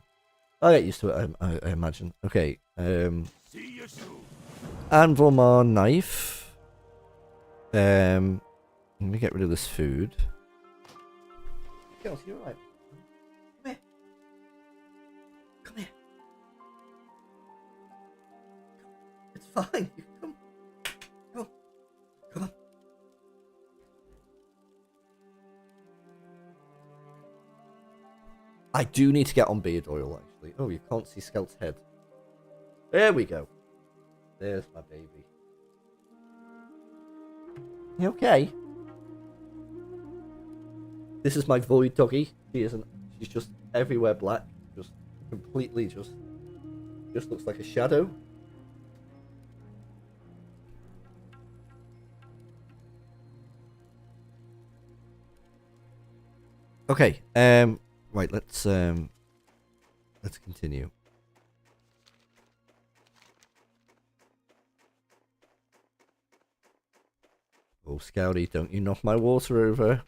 I'll get used to it, I imagine. Okay, See you soon. Anvilmar knife. Let me get rid of this food. Girls, you alright? Come here. Come here. It's fine. You come. Come on. Come on. I do need to get on beard oil, actually. Oh, you can't see Skelt's head. There we go. There's my baby. You okay? This is my void doggy. She isn't. She's just everywhere black. Just completely just looks like a shadow. Okay. Right. Let's continue. Oh, Scouty, don't you knock my water over.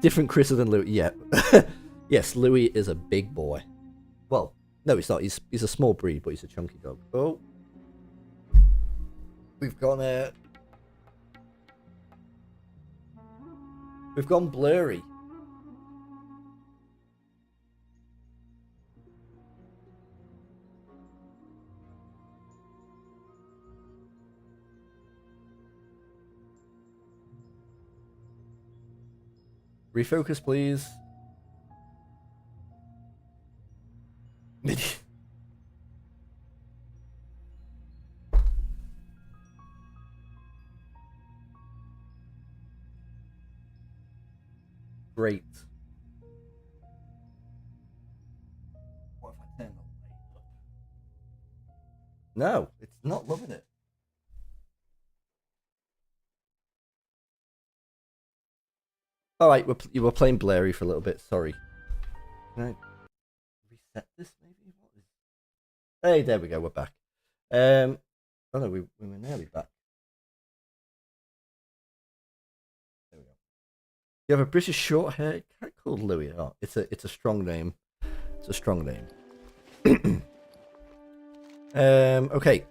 Different Chriser than Louis. Yeah. Yes, Louis is a big boy. Well, no, he's not. He's a small breed, but he's a chunky dog. Oh. We've gone blurry. Refocus, please. Great. What if I turn the light up? No, it's not loving it. All right, you were playing blurry for a little bit. Sorry. Can I reset this? Maybe. What is? Hey, there we go. We're back. Oh no, we were nearly back. There we go. You have a British short-haired cat called Louis. Oh, it's a strong name. It's a strong name. Okay.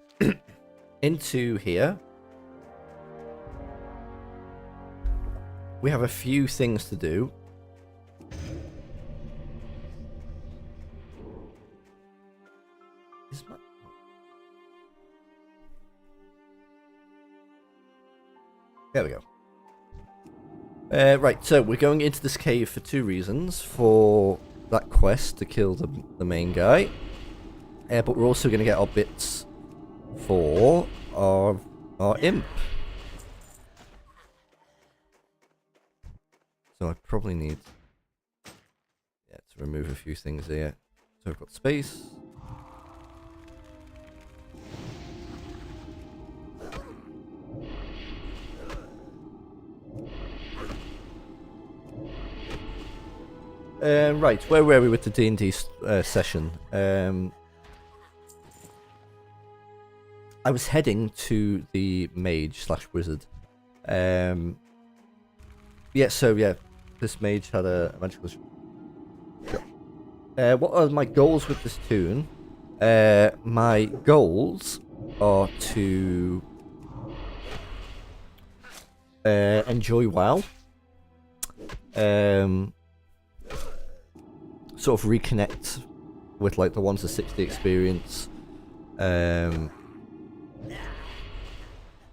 Into here. We have a few things to do. There we go. Right, so we're going into this cave for two reasons. For that quest to kill the main guy. But we're also going to get our bits for our imp. So I probably need to remove a few things here. So I've got space. Right, where were we with the D&D session? I was heading to the mage / wizard. This mage had a magical. What are my goals with this toon? My goals are to enjoy WoW. Sort of reconnect with like the 1 to 60 experience.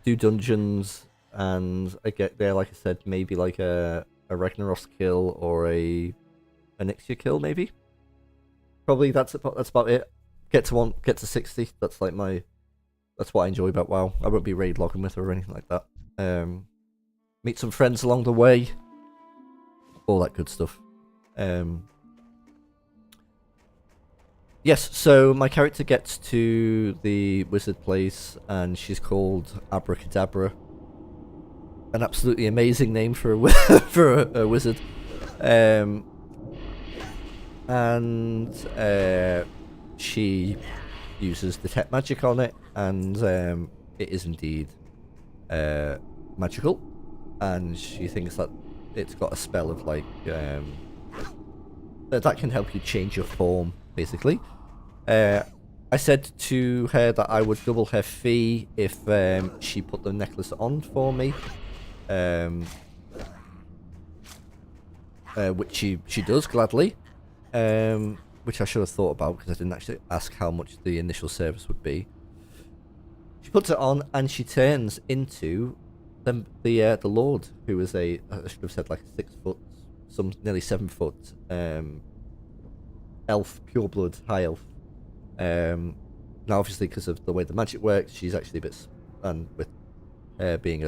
Do dungeons, and I get there, like I said, maybe like a Ragnaros kill or a Nixia kill, maybe. Probably that's about it. Get to 60. That's like that's what I enjoy about WoW. I won't be raid logging with her or anything like that. Meet some friends along the way. All that good stuff. Yes, so my character gets to the wizard place, and she's called Abracadabra. An absolutely amazing name for a wizard. She uses detect magic on it, and it is indeed magical. And she thinks that it's got a spell of like that can help you change your form, basically. I said to her that I would double her fee if she put the necklace on for me, which she does gladly, which I should have thought about because I didn't actually ask how much the initial service would be. She puts it on and she turns into the Lord, who is I should have said like 6 foot, nearly 7 foot elf, pure blood, high elf. Now obviously because of the way the magic works, she's actually a bit, and with being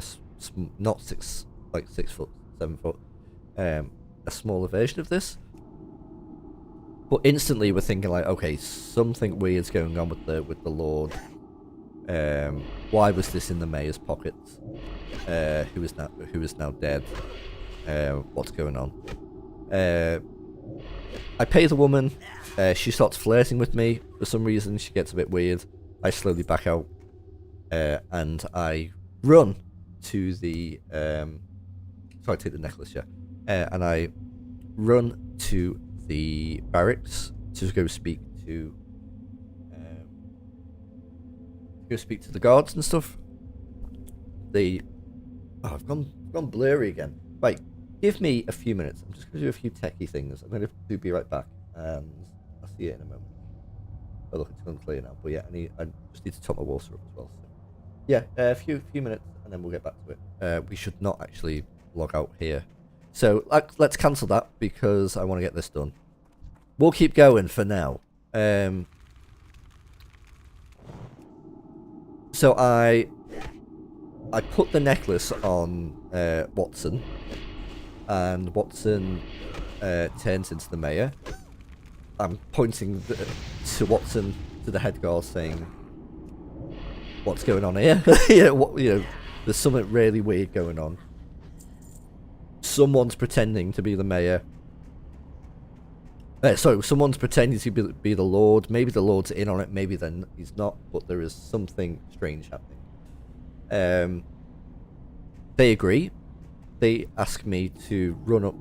not 6 foot, 7 foot, a smaller version of this. But instantly we're thinking like, okay, something weird's going on with the Lord. Why was this in the mayor's pockets? Who is now dead? What's going on? I pay the woman. She starts flirting with me for some reason. She gets a bit weird. I slowly back out, and I run to the. So I take the necklace, yeah, and I run to the barracks to go speak to. Go speak to the guards and stuff. I've gone blurry again. Right, give me a few minutes. I'm just going to do a few techie things. I'm going to be right back, and I'll see you in a moment. Oh look, it's going clear now. But yeah, I just need to top my water up as well. So yeah, a few minutes, and then we'll get back to it. We should not actually log out here. So let's cancel that because I want to get this done. We'll keep going for now. So I put the necklace on Watson, and Watson turns into the mayor. I'm pointing to Watson, to the head guard, saying, "What's going on here? There's something really weird going on. Someone's pretending to be the mayor. Someone's pretending to be the Lord. Maybe the Lord's in on it. Maybe then he's not. But there is something strange happening." They agree. They ask me to run up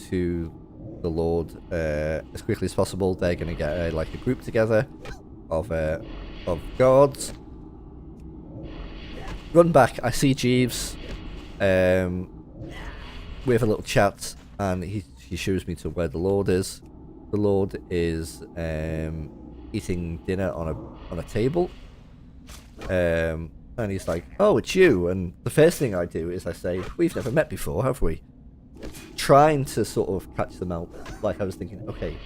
to the Lord as quickly as possible. They're going to get like a group together of guards. Run back. I see Jeeves. We have a little chat, and he shows me to where the Lord is. The Lord is eating dinner on a table, and he's like, "Oh, it's you." And the first thing I do is I say, "We've never met before, have we?" Trying to sort of catch them out. Like I was thinking, okay,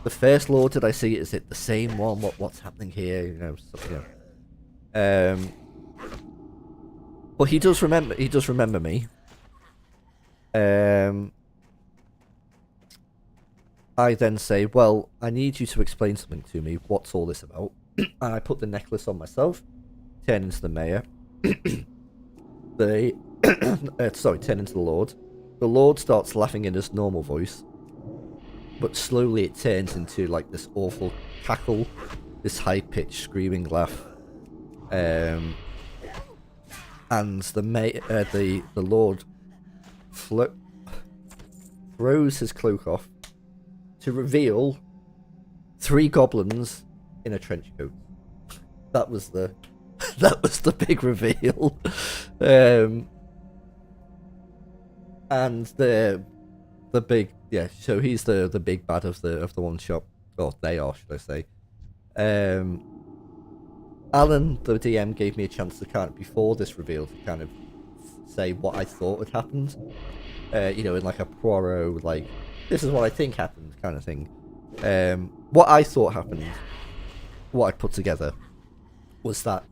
the first Lord did I see? Is it the same one? What's happening here? But he does remember. He does remember me. I then say, "Well, I need you to explain something to me. What's all this about?" And I put the necklace on myself, turn into the mayor. Turn into the Lord. The Lord starts laughing in his normal voice, but slowly it turns into like this awful cackle, this high-pitched screaming laugh. And the Lord throws his cloak off to reveal 3 goblins in a trench coat. That was the big reveal. And the big, yeah, so he's the big bad of the one shot, or they are, should I say. Alan, the DM, gave me a chance to kind of, before this reveal, to kind of say what I thought had happened. In like a Poirot, like, this is what I think happened kind of thing. What I thought happened, what I put together, was that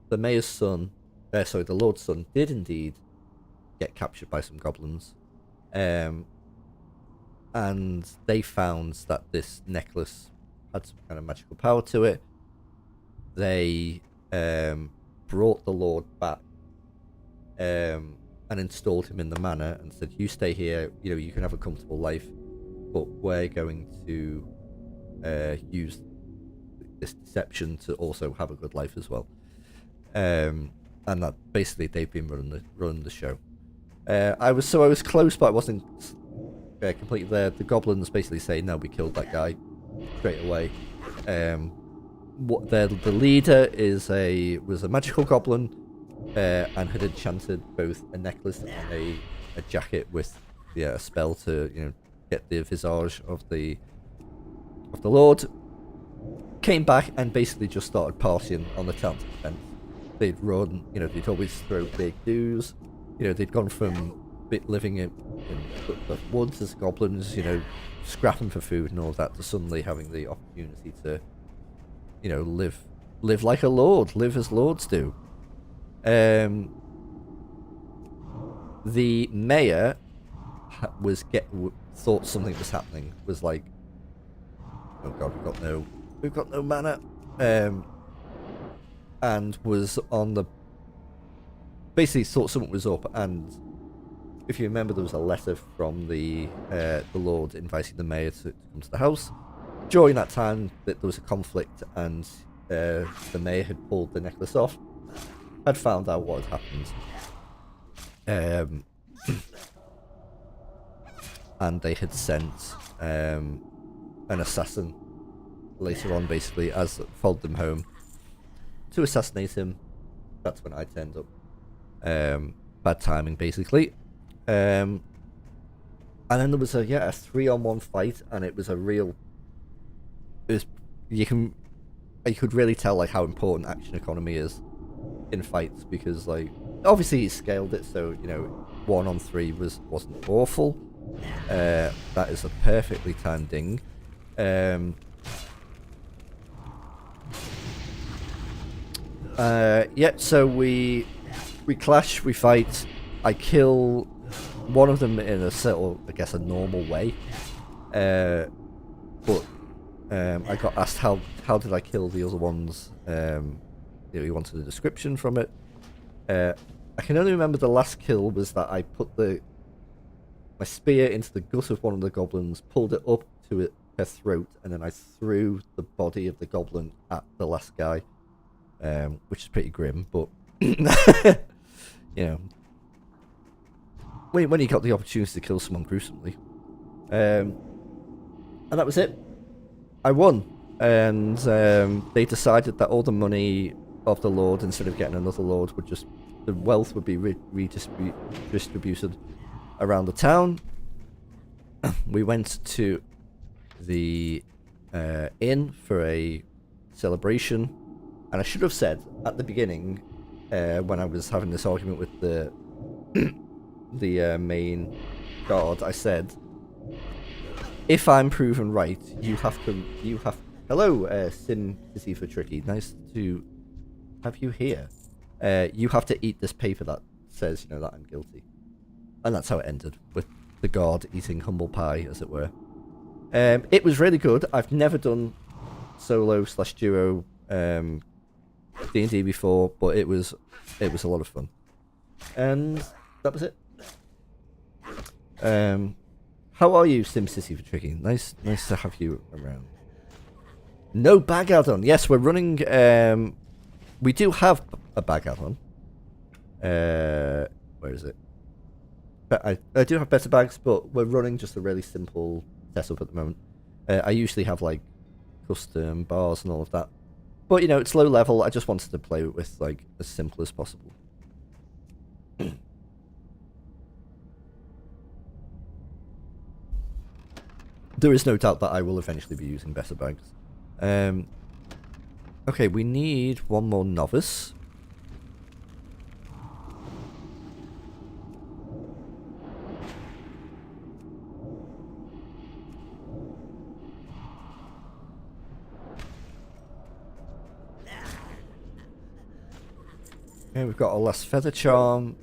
the mayor's son, the Lord's son, did indeed get captured by some goblins. And they found that this necklace had some kind of magical power to it. They brought the Lord back and installed him in the manor and said, "You stay here, you can have a comfortable life, but we're going to use this deception to also have a good life as well." And that basically they've been running the show. I was close, but I wasn't completely there. The goblins basically say, "No, we killed that guy straight away." The leader was a magical goblin, and had enchanted both a necklace and a jacket with a spell to get the visage of the Lord. Came back and basically just started partying on the town's expense. They'd run, they'd always throw big dues. They'd gone from living in the woods as goblins, scrapping for food and all that, to suddenly having the opportunity to, live like a lord, live as lords do. The mayor thought something was happening. Was like, "Oh God, we've got no mana," and was basically thought something was up. And if you remember, there was a letter from the Lord inviting the mayor to come to the house. During that time, that there was a conflict, and the mayor had pulled the necklace off, had found out what had happened, and they had sent an assassin later on, basically, as followed them home to assassinate him. That's when I turned up. Bad timing, basically. And then there was a 3-on-1 fight, and it was a real. It was you could really tell like how important action economy is in fights, because like obviously he scaled it, so 1-on-3 wasn't awful. That is a perfectly timed ding. So we clash, we fight. I kill one of them in a sort of, I guess, a normal way. But I got asked how did I kill the other ones. He wanted a description from it. I can only remember the last kill was that I put my spear into the gut of one of the goblins, pulled it up to her throat, and then I threw the body of the goblin at the last guy, which is pretty grim, but when you got the opportunity to kill someone gruesomely, and that was it. I won, and they decided that all the money of the lord, instead of getting another lord, the wealth would be redistributed around the town. We went to the inn for a celebration, and I should have said at the beginning, when I was having this argument with the main guard, I said, if I'm proven right, you have. Hello, Sim City for Tricky. Nice to have you here. You have to eat this paper that says, that I'm guilty. And that's how it ended, with the guard eating humble pie, as it were. It was really good. I've never done solo/duo D&D before, but it was a lot of fun. And that was it. How are you, SimCity for Tricky? Nice to have you around. No bag add-on. Yes, we're running. We do have a bag add-on. Where is it? But I do have better bags, but we're running just a really simple setup at the moment. I usually have like custom bars and all of that, but it's low level. I just wanted to play with like as simple as possible. There is no doubt that I will eventually be using better bags. Okay, we need one more novice. Okay, we've got a last feather charm.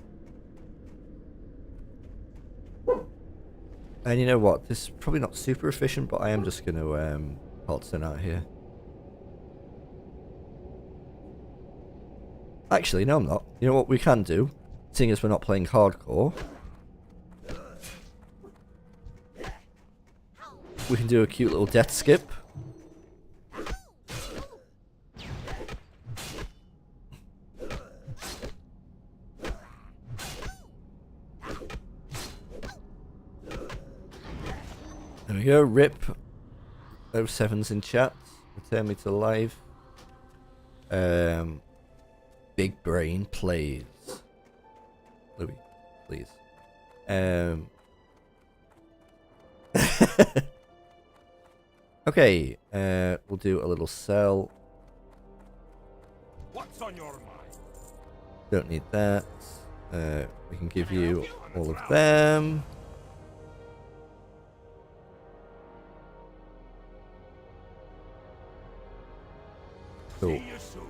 And you know what? This is probably not super efficient, but I am just going to Halton out here. Actually, no, I'm not. You know what we can do? Seeing as we're not playing hardcore, we can do a cute little death skip. There we go, rip. 07's in chat. Return me to live. Big brain plays. Louis, please. Okay, we'll do a little sell. What's on your mind? Don't need that. We can give you all of them. Cool. See you soon.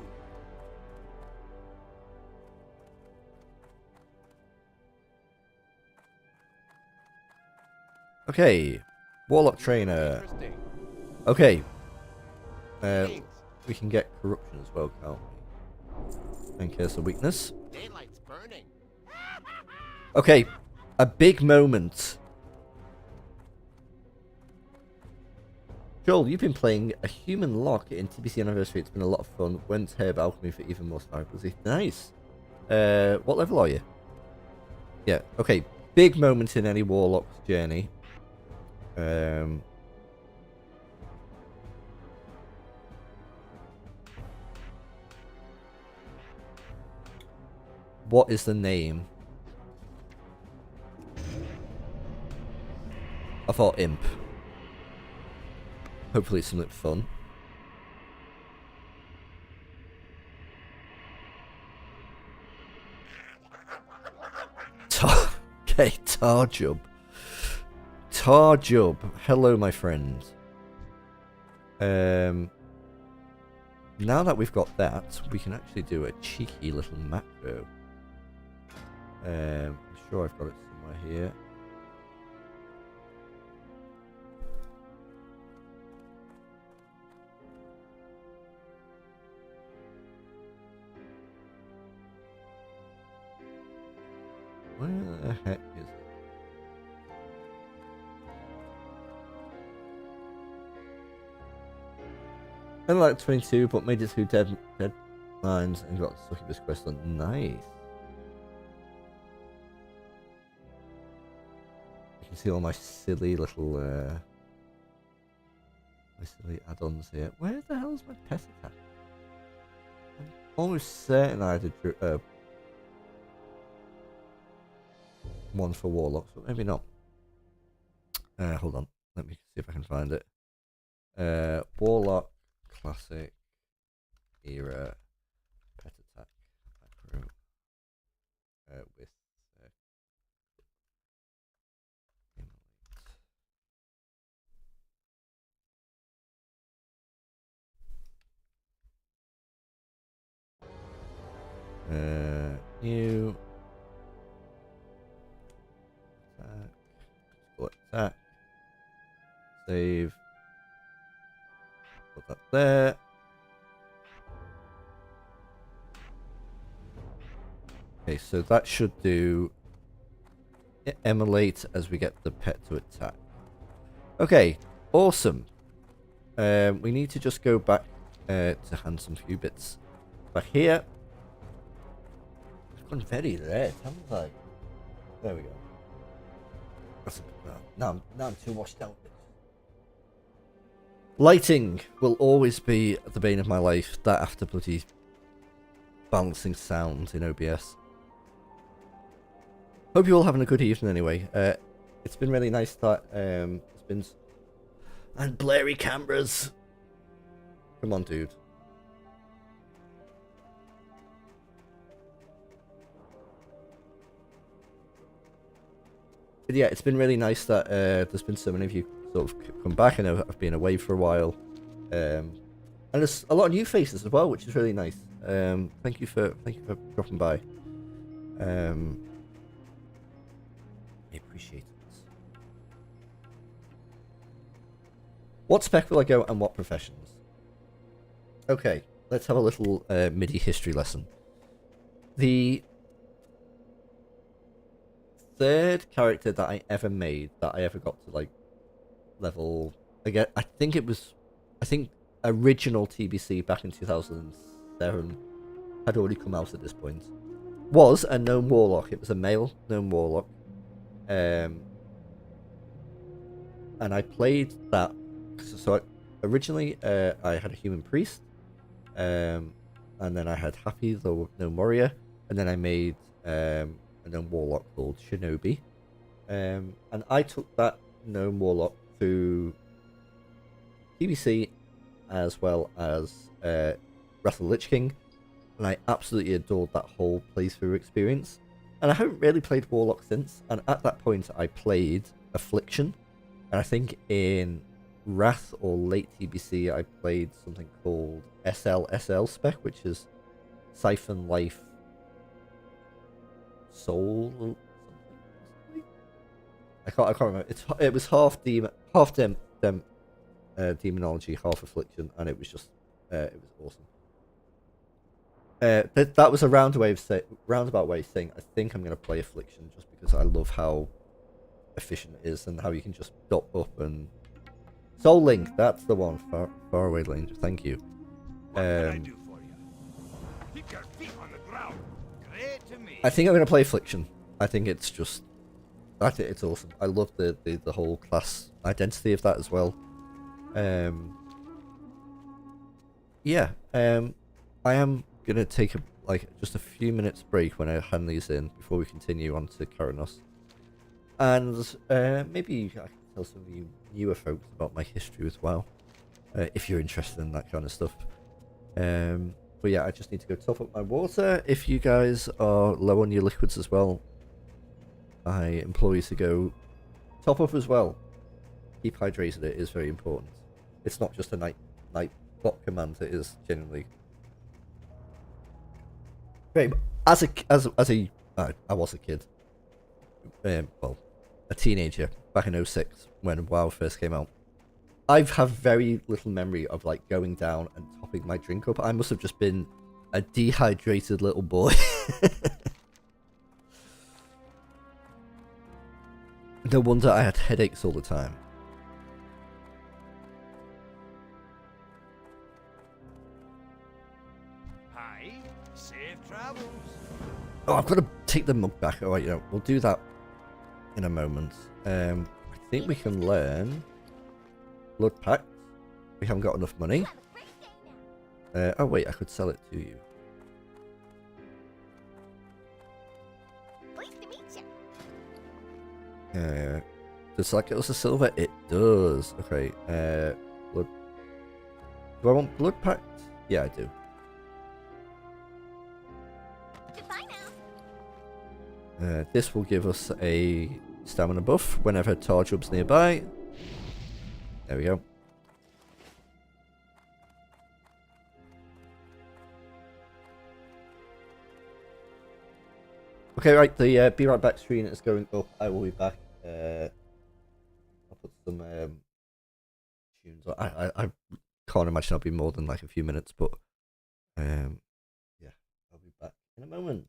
Okay, Warlock Trainer. Okay, we can get corruption as well, can't we? In case of weakness. Daylight's burning. Okay, a big moment. Joel, you've been playing a human lock in TBC Anniversary. It's been a lot of fun. Went to Herb Alchemy for even more stability. Nice. What level are you? Yeah, okay. Big moment in any Warlock's journey. What is the name? I thought Imp. Hopefully it's something fun. Okay, Tarjub. Tarjub. Hello, my friend. Now that we've got that, we can actually do a cheeky little macro. I'm sure I've got it somewhere here. Where the heck is it? I like 22, but made it through deadlines and got stuck in this quest. Nice. You can see all my silly little, my silly add-ons here. Where the hell is my pest attack? I'm almost certain I had a one for Warlocks, but maybe not. Hold on. Let me see if I can find it. Warlock, Classic, Era, Pet Attack, Macro, with new attack, save, put that there. Okay, so that should do emulate as we get the pet to attack. Okay, awesome. We need to just go back to hand some few bits back here. I've gone very red, haven't I? There we go. That's a bit now I'm too washed out. Lighting will always be the bane of my life. That after bloody balancing sound in OBS. Hope you're all having a good evening anyway. It's been really nice that it's been and blurry cameras. Come on, dude. But yeah, it's been really nice that there's been so many of you sort of come back. I know I've been away for a while. And there's a lot of new faces as well, which is really nice. Thank you for dropping by. I appreciate it. What spec will I go and what professions? Okay, let's have a little MIDI history lesson. The third character that I ever made, that I ever got to like level again, I think original TBC back in 2007 had already come out at this point, was a gnome warlock. It was a male gnome warlock, and I played that. So originally I had a human priest, and then I had Happy the gnome warrior, and then I made a gnome warlock called Shinobi, and I took that gnome warlock through TBC as well as Wrath of the Lich King, and I absolutely adored that whole playthrough experience. And I haven't really played Warlock since, and at that point I played Affliction, and I think in Wrath or late TBC I played something called SL spec, which is Siphon Life Soul or something. I can't remember. It was half demonology, half affliction, and it was just it was awesome. That was a roundabout way of saying I think I'm gonna play affliction just because I love how efficient it is and how you can just dot up and Soul Link, that's the one. Far away Ranger, thank you. What can I do for you? Keep your feet on the ground. Great to me. I think I'm gonna play Affliction. I think it's just, I think it's awesome. I love the whole class identity of that as well. Yeah. I am gonna take just a few minutes break when I hand these in before we continue on to Karanos, and maybe I can tell some of you newer folks about my history as well, if you're interested in that kind of stuff. But yeah, I just need to go top up my water. If you guys are low on your liquids as well, I implore you to go top up as well. Keep hydrated. It is very important. It's not just a night bot command. It is genuinely great. I was a kid. Well, a teenager back in 06 when WoW first came out. I have very little memory of like going down and topping my drink up. I must have just been a dehydrated little boy. No wonder I had headaches all the time. Hi, safe travels. Oh, I've got to take the mug back. Alright, we'll do that in a moment. I think we can learn Blood Pact. We haven't got enough money. Oh wait, I could sell it to you. Pleased to meet you. Does that get us a silver? It does. Okay. Blood. Do I want Blood Pact? Yeah, I do. Goodbye now. This will give us a stamina buff whenever Tar jumps nearby. There we go. Okay, right, the be right back screen is going up. I will be back. I'll put some tunes on. I can't imagine I'll be more than like a few minutes, but yeah, I'll be back in a moment.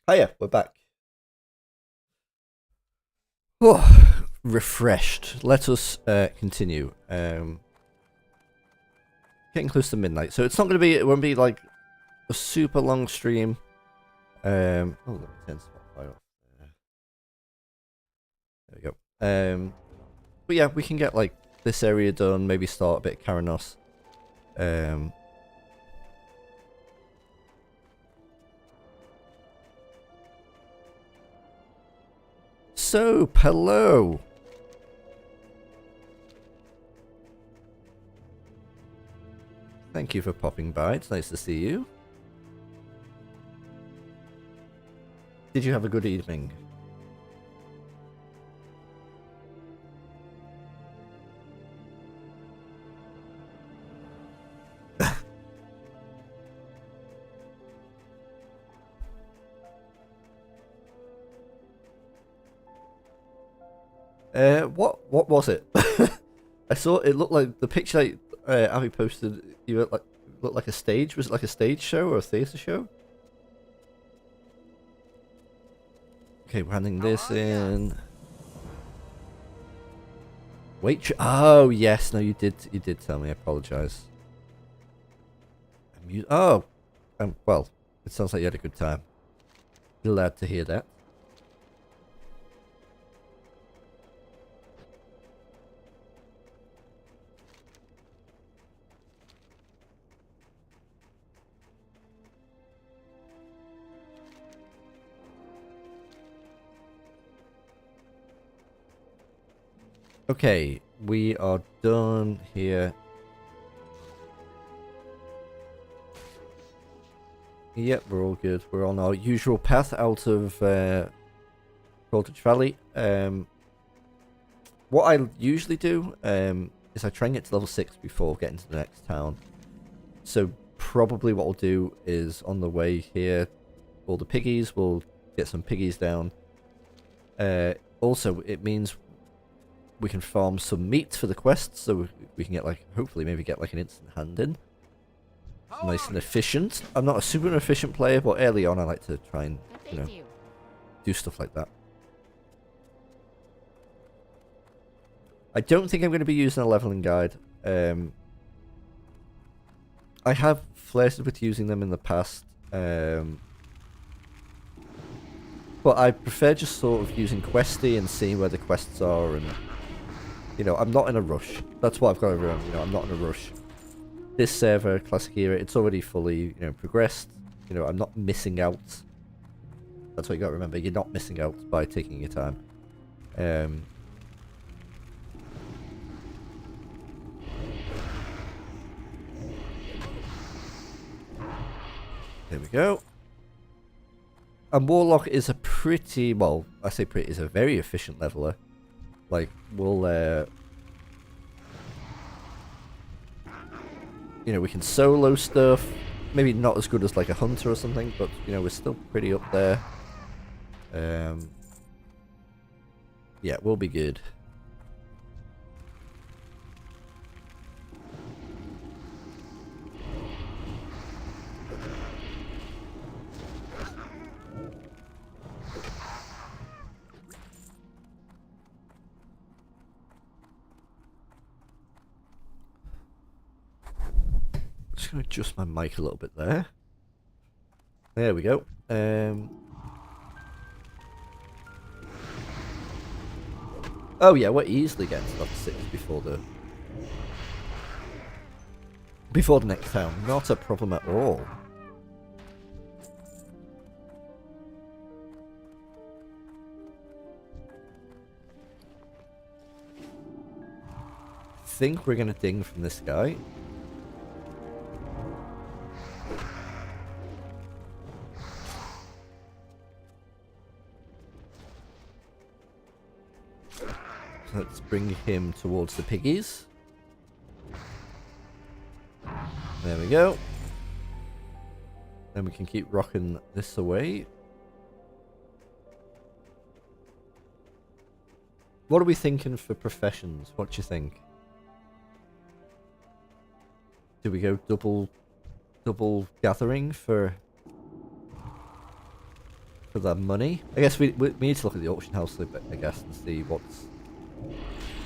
Hiya, we're back. Oh, refreshed. Let us continue. Getting close to midnight, so it's not going to be. It won't be like a super long stream. Oh, let me turn Spotify off. There we go. But yeah, we can get like this area done. Maybe start a bit of Karanos. So, hello. Thank you for popping by. It's nice to see you. Did you have a good evening? What was it? I saw it looked like the picture that Abby posted. You looked like a stage. Was it like a stage show or a theatre show? Okay, we're handing this in. Wait. Oh yes, no, you did tell me. I apologize. Oh, well, it sounds like you had a good time. Glad to hear that. Okay, we are done here. Yep, we're all good. We're on our usual path out of Voltage Valley. What I usually do is I try and get to level 6 before getting to the next town. So probably what we'll do is on the way here, all the piggies, we'll get some piggies down. Also, it means we can farm some meat for the quests, so we can get like, hopefully maybe get like an instant hand in. Nice and efficient. I'm not a super efficient player, but early on I like to try and, you know, do stuff like that. I don't think I'm going to be using a leveling guide. I have flirted with using them in the past. But I prefer just sort of using Questy and seeing where the quests are, and you know, I'm not in a rush. That's what I've got to remember, you know, I'm not in a rush. This server, Classic Era, it's already fully, you know, progressed. You know, I'm not missing out. That's what you got to remember, you're not missing out by taking your time. There we go. And Warlock is a pretty, well, I say pretty, is a very efficient leveler. Like, we'll, you know, we can solo stuff. Maybe not as good as like a hunter or something, but, you know, we're still pretty up there. Yeah, we'll be good. Just gonna adjust my mic a little bit there. There we go. Oh yeah, we're easily getting to level 6 before the next town. Not a problem at all. Think we're gonna ding from this guy. Let's bring him towards the piggies. There we go. Then we can keep rocking this away. What are we thinking for professions? What do you think? Do we go double gathering for for the money. I guess we need to look at the auction house a bit, I guess, and see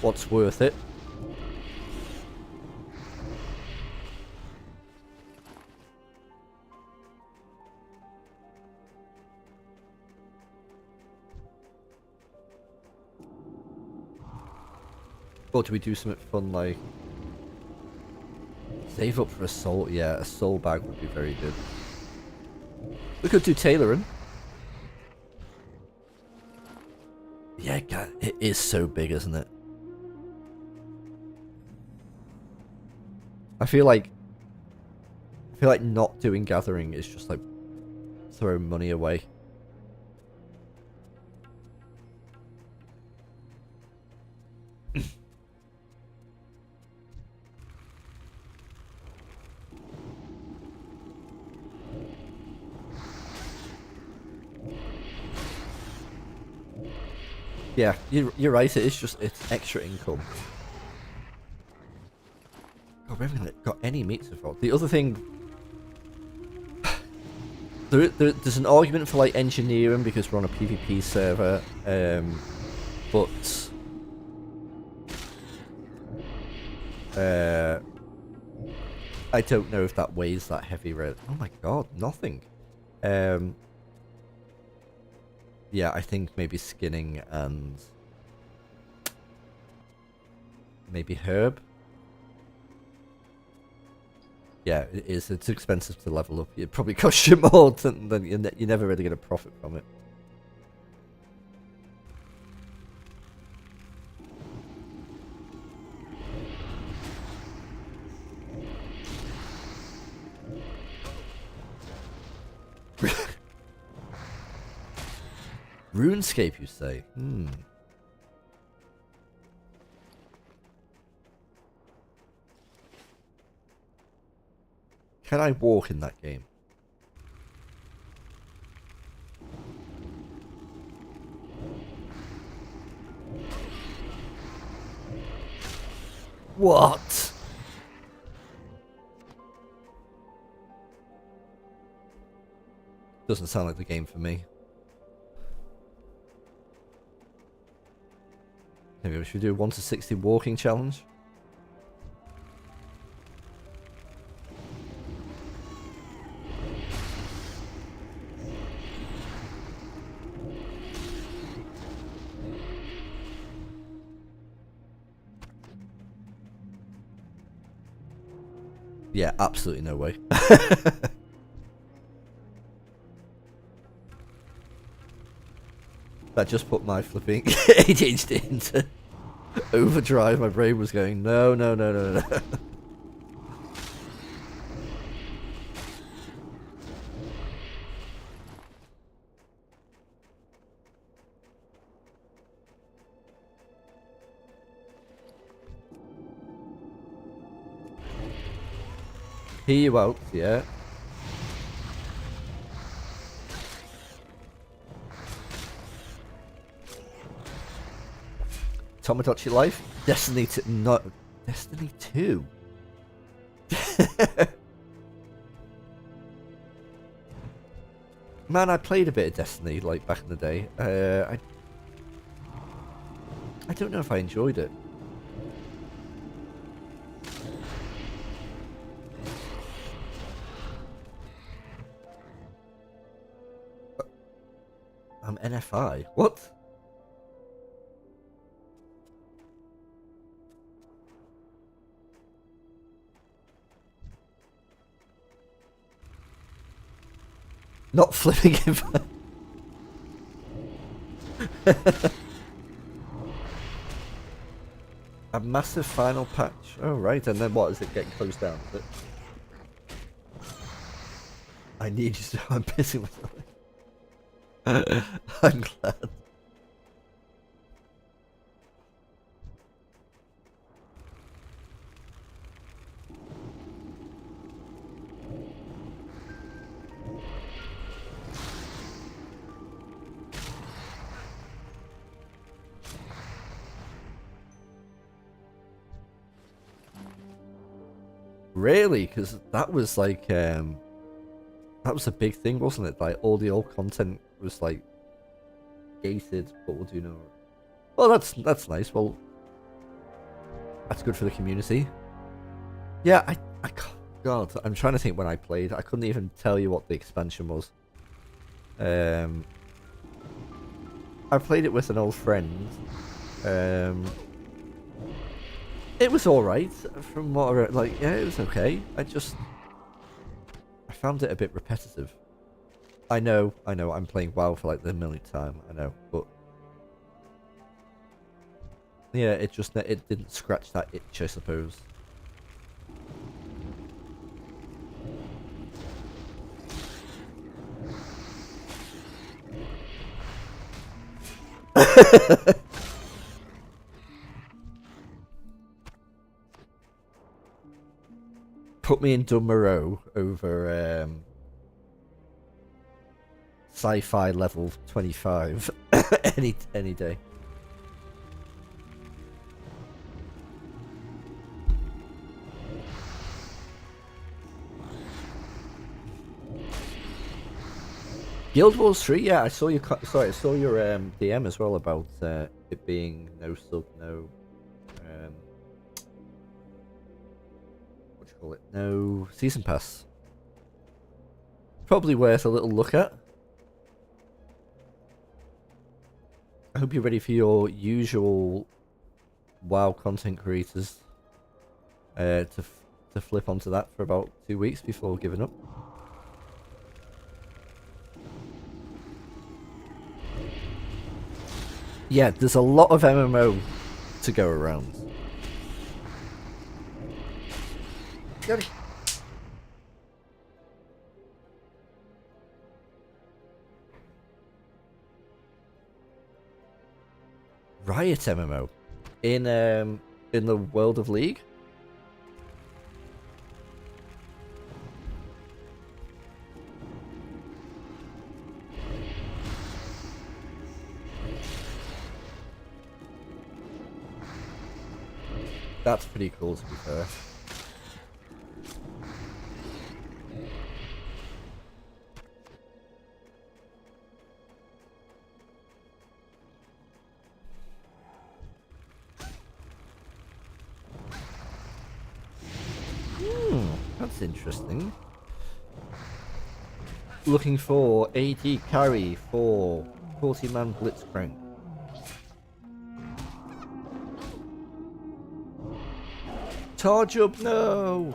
what's worth it. Or do we do something fun like save up for a soul? Yeah, a soul bag would be very good. We could do tailoring. Yeah, God, it is so big, isn't it? I feel like not doing gathering is just like throwing money away. Yeah, you're right. It's extra income. God, we haven't got any meat so far. The other thing, there's an argument for like engineering because we're on a PvP server, but I don't know if that weighs that heavy. Oh my God, nothing. Yeah, I think maybe skinning and maybe herb. Yeah, it is. It's expensive to level up. It probably costs you more than you never really get a profit from it. RuneScape, you say? Hmm. Can I walk in that game? What? Doesn't sound like the game for me. Maybe we should do a 1 to 60 walking challenge. Yeah, absolutely no way. That just put my flipping ADHD into overdrive. My brain was going, no, no, no, no, no. Hear you out, yeah. Tomodachi Life? Destiny 2. Not Destiny 2. Man, I played a bit of Destiny like back in the day. I don't know if I enjoyed it. I'm NFI. What? Not flipping it. A massive final patch. Oh, right. And then what? Is it getting closed down? Is it? I need you to. I'm pissing myself. I'm glad. Really? Because that was like that was a big thing, wasn't it? Like all the old content was like gated, but we'll do no. Well, that's nice. Well, that's good for the community. Yeah, God, I'm trying to think when I played. I couldn't even tell you what the expansion was. I played it with an old friend. It was alright from what I like. Yeah, it was okay. I found it a bit repetitive. I know. I'm playing WoW for like the millionth time. I know, but yeah, it didn't scratch that itch, I suppose. Put me in Dunmaro over sci-fi level 25 any day. Guild Wars 3, yeah, I saw your DM as well about it being no sub, no what do you call it? No season pass. Probably worth a little look at. I hope you're ready for your usual WoW content creators to flip onto that for about 2 weeks before giving up. Yeah, there's a lot of MMO to go around. Got it. Riot MMO in the world of League. That's pretty cool, to be fair. That's interesting. Looking for AD carry for 40-man Blitzcrank. Charge up, no!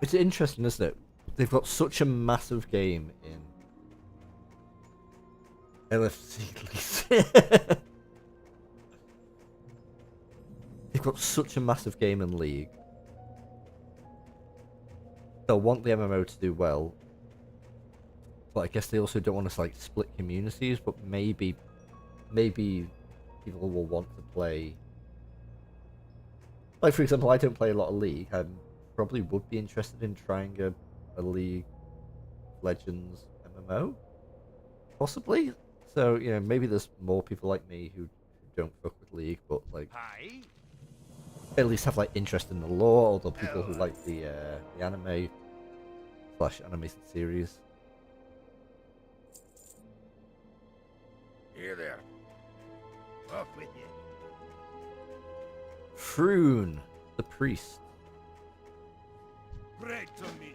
It's interesting, isn't it? They've got such a massive game in LFC. They've got such a massive game in League. They'll want the MMO to do well, but I guess they also don't want to like split communities. But maybe people will want to play. Like for example, I don't play a lot of League. I probably would be interested in trying a League Legends MMO, possibly. So you know, maybe there's more people like me who don't fuck with League, but like at least have like interest in the lore, or the people who like the anime / animated series. Here there. Off with you. Froon, the priest. Great to meet you.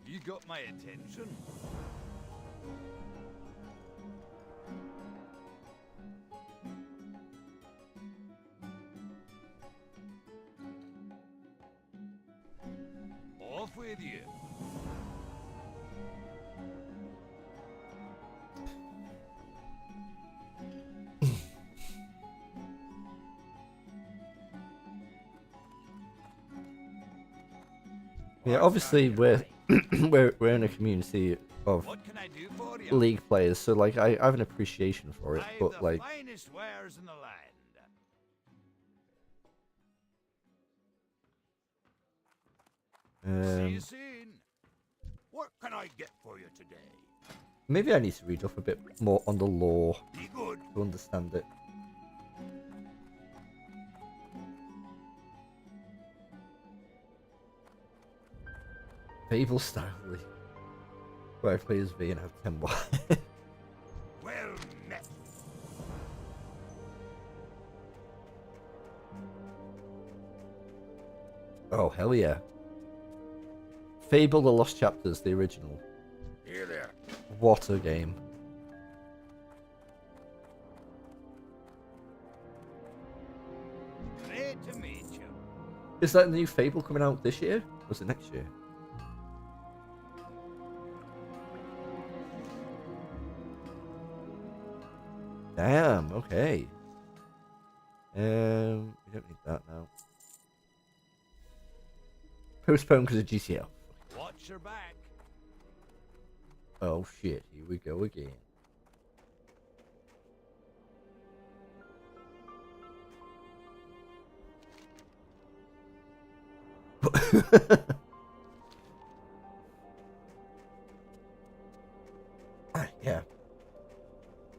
You got my attention. Off with you. Yeah, obviously we're we're in a community of What can I do for you? League players, so like I have an appreciation for it, I've but the like finest wares in the land. See you soon. What can I get for you today? Maybe I need to read up a bit more on the lore Be good. to understand it. Fable style League, where I play as V and have 10 wives. Well met. Oh, hell yeah. Fable The Lost Chapters, the original. Here there. What a game. Great to meet you. Is that a new Fable coming out this year? Or is it next year? Damn, okay. We don't need that now. Postponed because of GCL. Watch your back. Oh shit, here we go again. Yeah.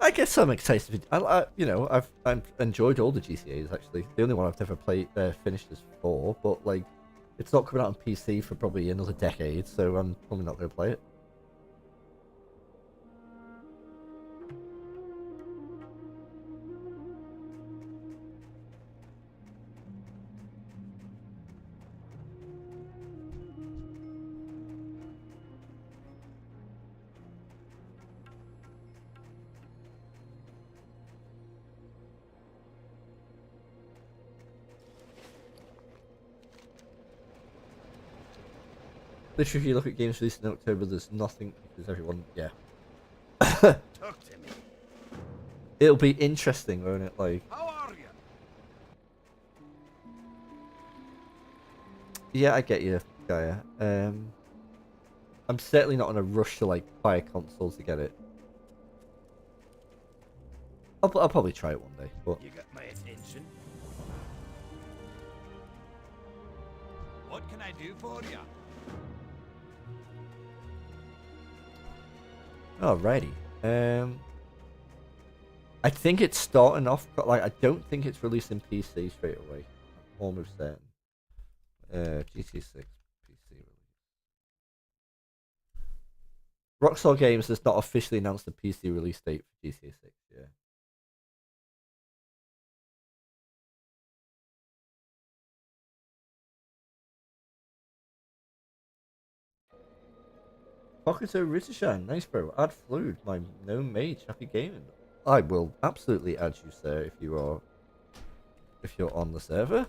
I guess I'm excited. I've enjoyed all the GCAs actually. The only one I've never played finished is 4, but like, it's not coming out on PC for probably another decade, so I'm probably not going to play it. Literally, if you look at games released in October, there's nothing because everyone, yeah. Talk to me. It'll be interesting, won't it? Like, How are you? yeah, I get you, Gaia. I'm certainly not in a rush to like buy a console to get it. I'll probably try it one day, but You got my attention. What can I do for you? alrighty. I think it's starting off like I don't think it's releasing PC straight away. I'm almost certain. GTA 6 PC release. Rockstar Games has not officially announced the PC release date for GTA 6. Yeah. Pockito Rittershan, nice bro. Add Flood, my gnome mage, happy gaming. I will absolutely add you, sir, if you're on the server.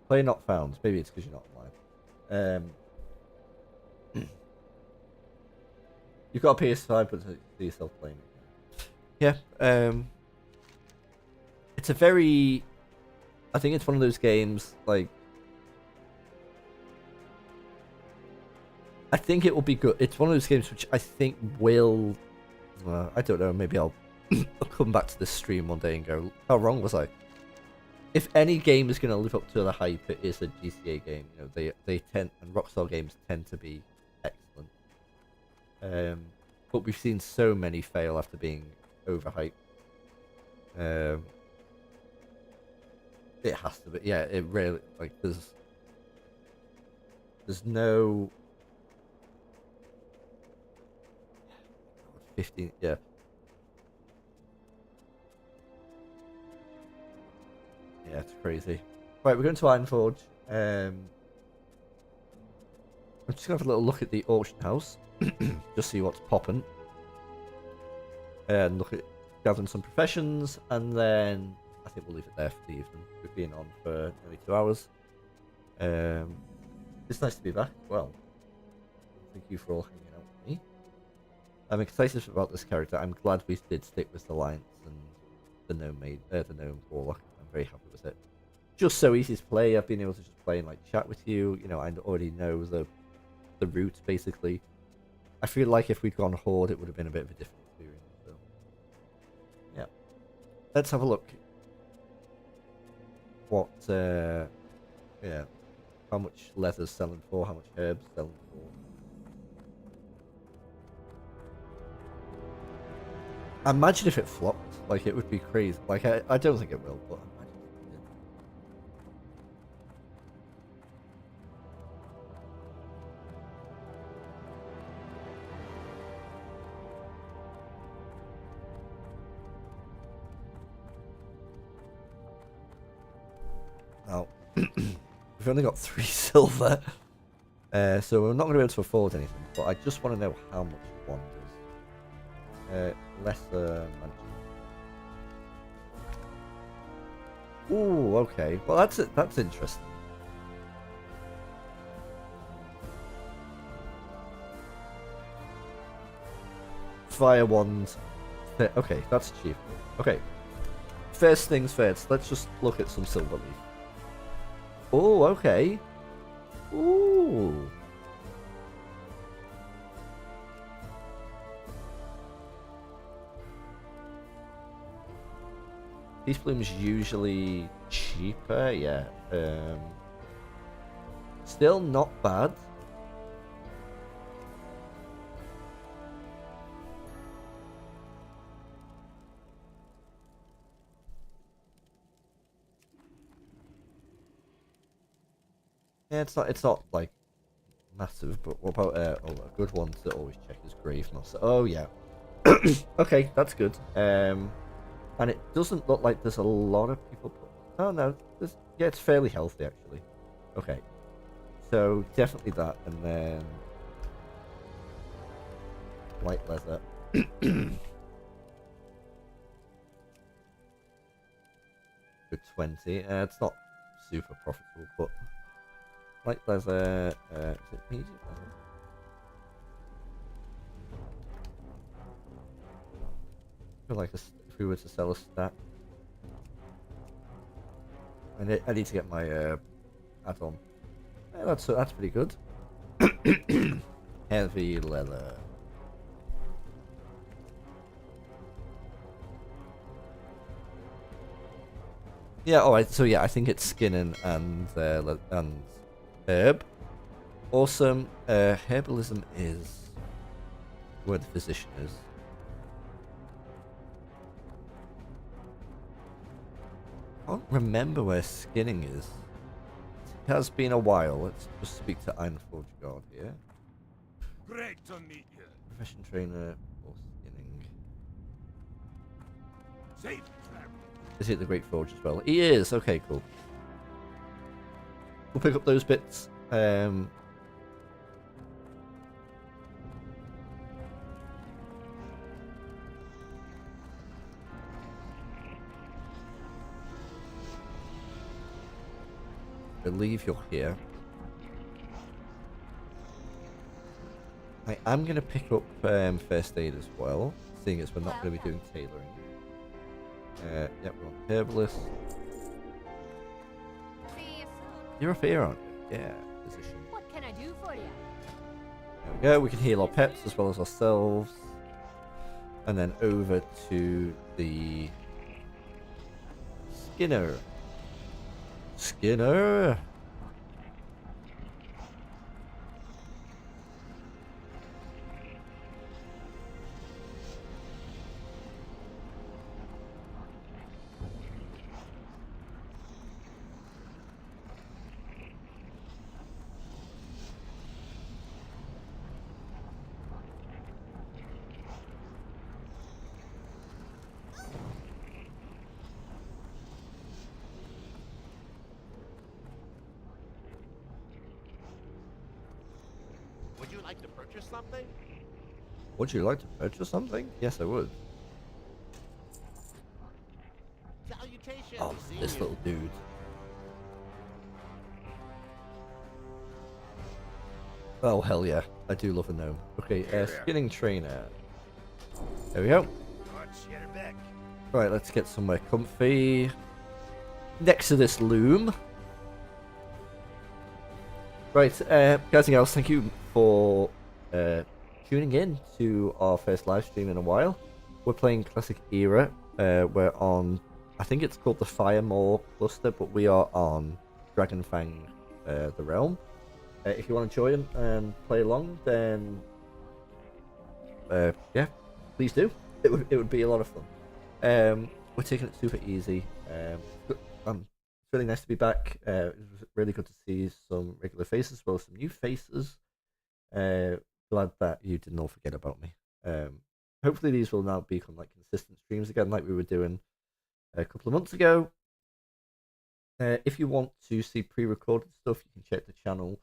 Play not found. Maybe it's because you're not online. You've got a PS5, but see yourself playing it. Yeah. It's a very. I think it's one of those games like. I think it will be good. It's one of those games which I think will. I don't know. Maybe I'll come back to this stream one day and go, "How wrong was I?" If any game is going to live up to the hype, it is a GTA game. You know, they tend, and Rockstar games tend to be excellent. But we've seen so many fail after being overhyped. It has to be. Yeah, it really like there's no. 15, yeah. Yeah, it's crazy. Right, we're going to Ironforge. I'm just going to have a little look at the auction house. Just see what's popping. And look at gathering some professions. And then I think we'll leave it there for the evening. We've been on for nearly 2 hours. It's nice to be back. Well, thank you for all hanging out with me. I'm excited about this character. I'm glad we did stick with the Alliance and the gnome warlock. I'm very happy with it. Just so easy to play. I've been able to just play and like chat with you. You know, I already know the route basically. I feel like if we'd gone Horde, it would have been a bit of a different experience. So, yeah, let's have a look. What? Yeah. how much leather's selling for, how much herbs selling for. Imagine if it flopped. Like, it would be crazy. Like, I don't think it will, but imagine if it did. Now, we've only got 3 silver, so we're not going to be able to afford anything, but I just want to know how much one is. Lesser mansion. Ooh, okay. Well, that's interesting. Fire wand. Okay, that's achievable. Okay. First things first, let's just look at some silver leaf. Oh, okay. Ooh. Peace Bloom's usually cheaper, yeah. Still not bad. Yeah, it's not like massive, but what about a good one to always check is Grave Master. Oh yeah. Okay, that's good. And it doesn't look like there's a lot of people. Oh no, yeah, it's fairly healthy actually. Okay, so definitely that, and then white leather. For 20. It's not super profitable, but white leather. Is it medium leather? I feel like if we were to sell a stack, I need to get my add-on. Yeah, that's pretty good. Heavy leather. Yeah. All right. So yeah, I think it's skin and herb. Awesome. Herbalism is where the physician is. I can't remember where skinning is. It has been a while. Let's just speak to Ironforge Guard here. Great to meet you. Profession trainer or skinning. Safe travel. Is he at the Great Forge as well? He is. Okay, cool. We'll pick up those bits. Believe you're here. I'm going to pick up first aid as well, seeing as we're not going to be doing tailoring. Yep, we're on herbalist. See you soon. You're up here, aren't you? Yeah, physician. What can I do for you? There we go. We can heal our pets as well as ourselves. And then over to the Skinner. Skinner! Would you like to purchase something? Would you like to purchase something? Yes, I would. Salutations, Oh, this senior. little dude. Oh, hell yeah. I do love a gnome. Okay, skinning trainer. There we go. What's your back? Right, let's get somewhere comfy. Next to this loom. Right, guys and gals, thank you for tuning in to our first live stream in a while. We're playing Classic Era. We're on, I think it's called the Firemore cluster, but we are on Dragonfang the realm. If you want to join and play along, then yeah, please do. It would be a lot of fun. We're taking it super easy. It's really nice to be back. It was really good to see some regular faces as well as some new faces. Glad that you didn't all forget about me. Hopefully these will now become like consistent streams again, like we were doing a couple of months ago. If you want to see pre-recorded stuff, you can check the channel.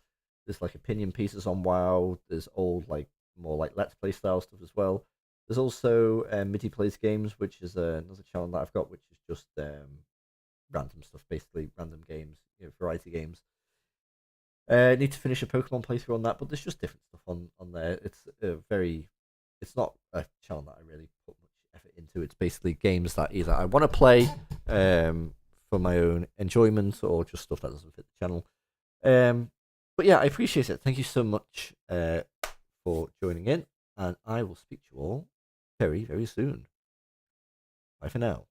There's like opinion pieces on WoW. There's old like more like Let's Play style stuff as well. There's also MIDI Plays Games, which is another channel that I've got, which is just random stuff, basically random games, variety games. Need to finish a Pokemon playthrough on that, but there's just different stuff on there. It's not a channel that I really put much effort into. It's basically games that either I want to play for my own enjoyment or just stuff that doesn't fit the channel. But yeah, I appreciate it. Thank you so much for joining in, and I will speak to you all very, very soon. Bye for now.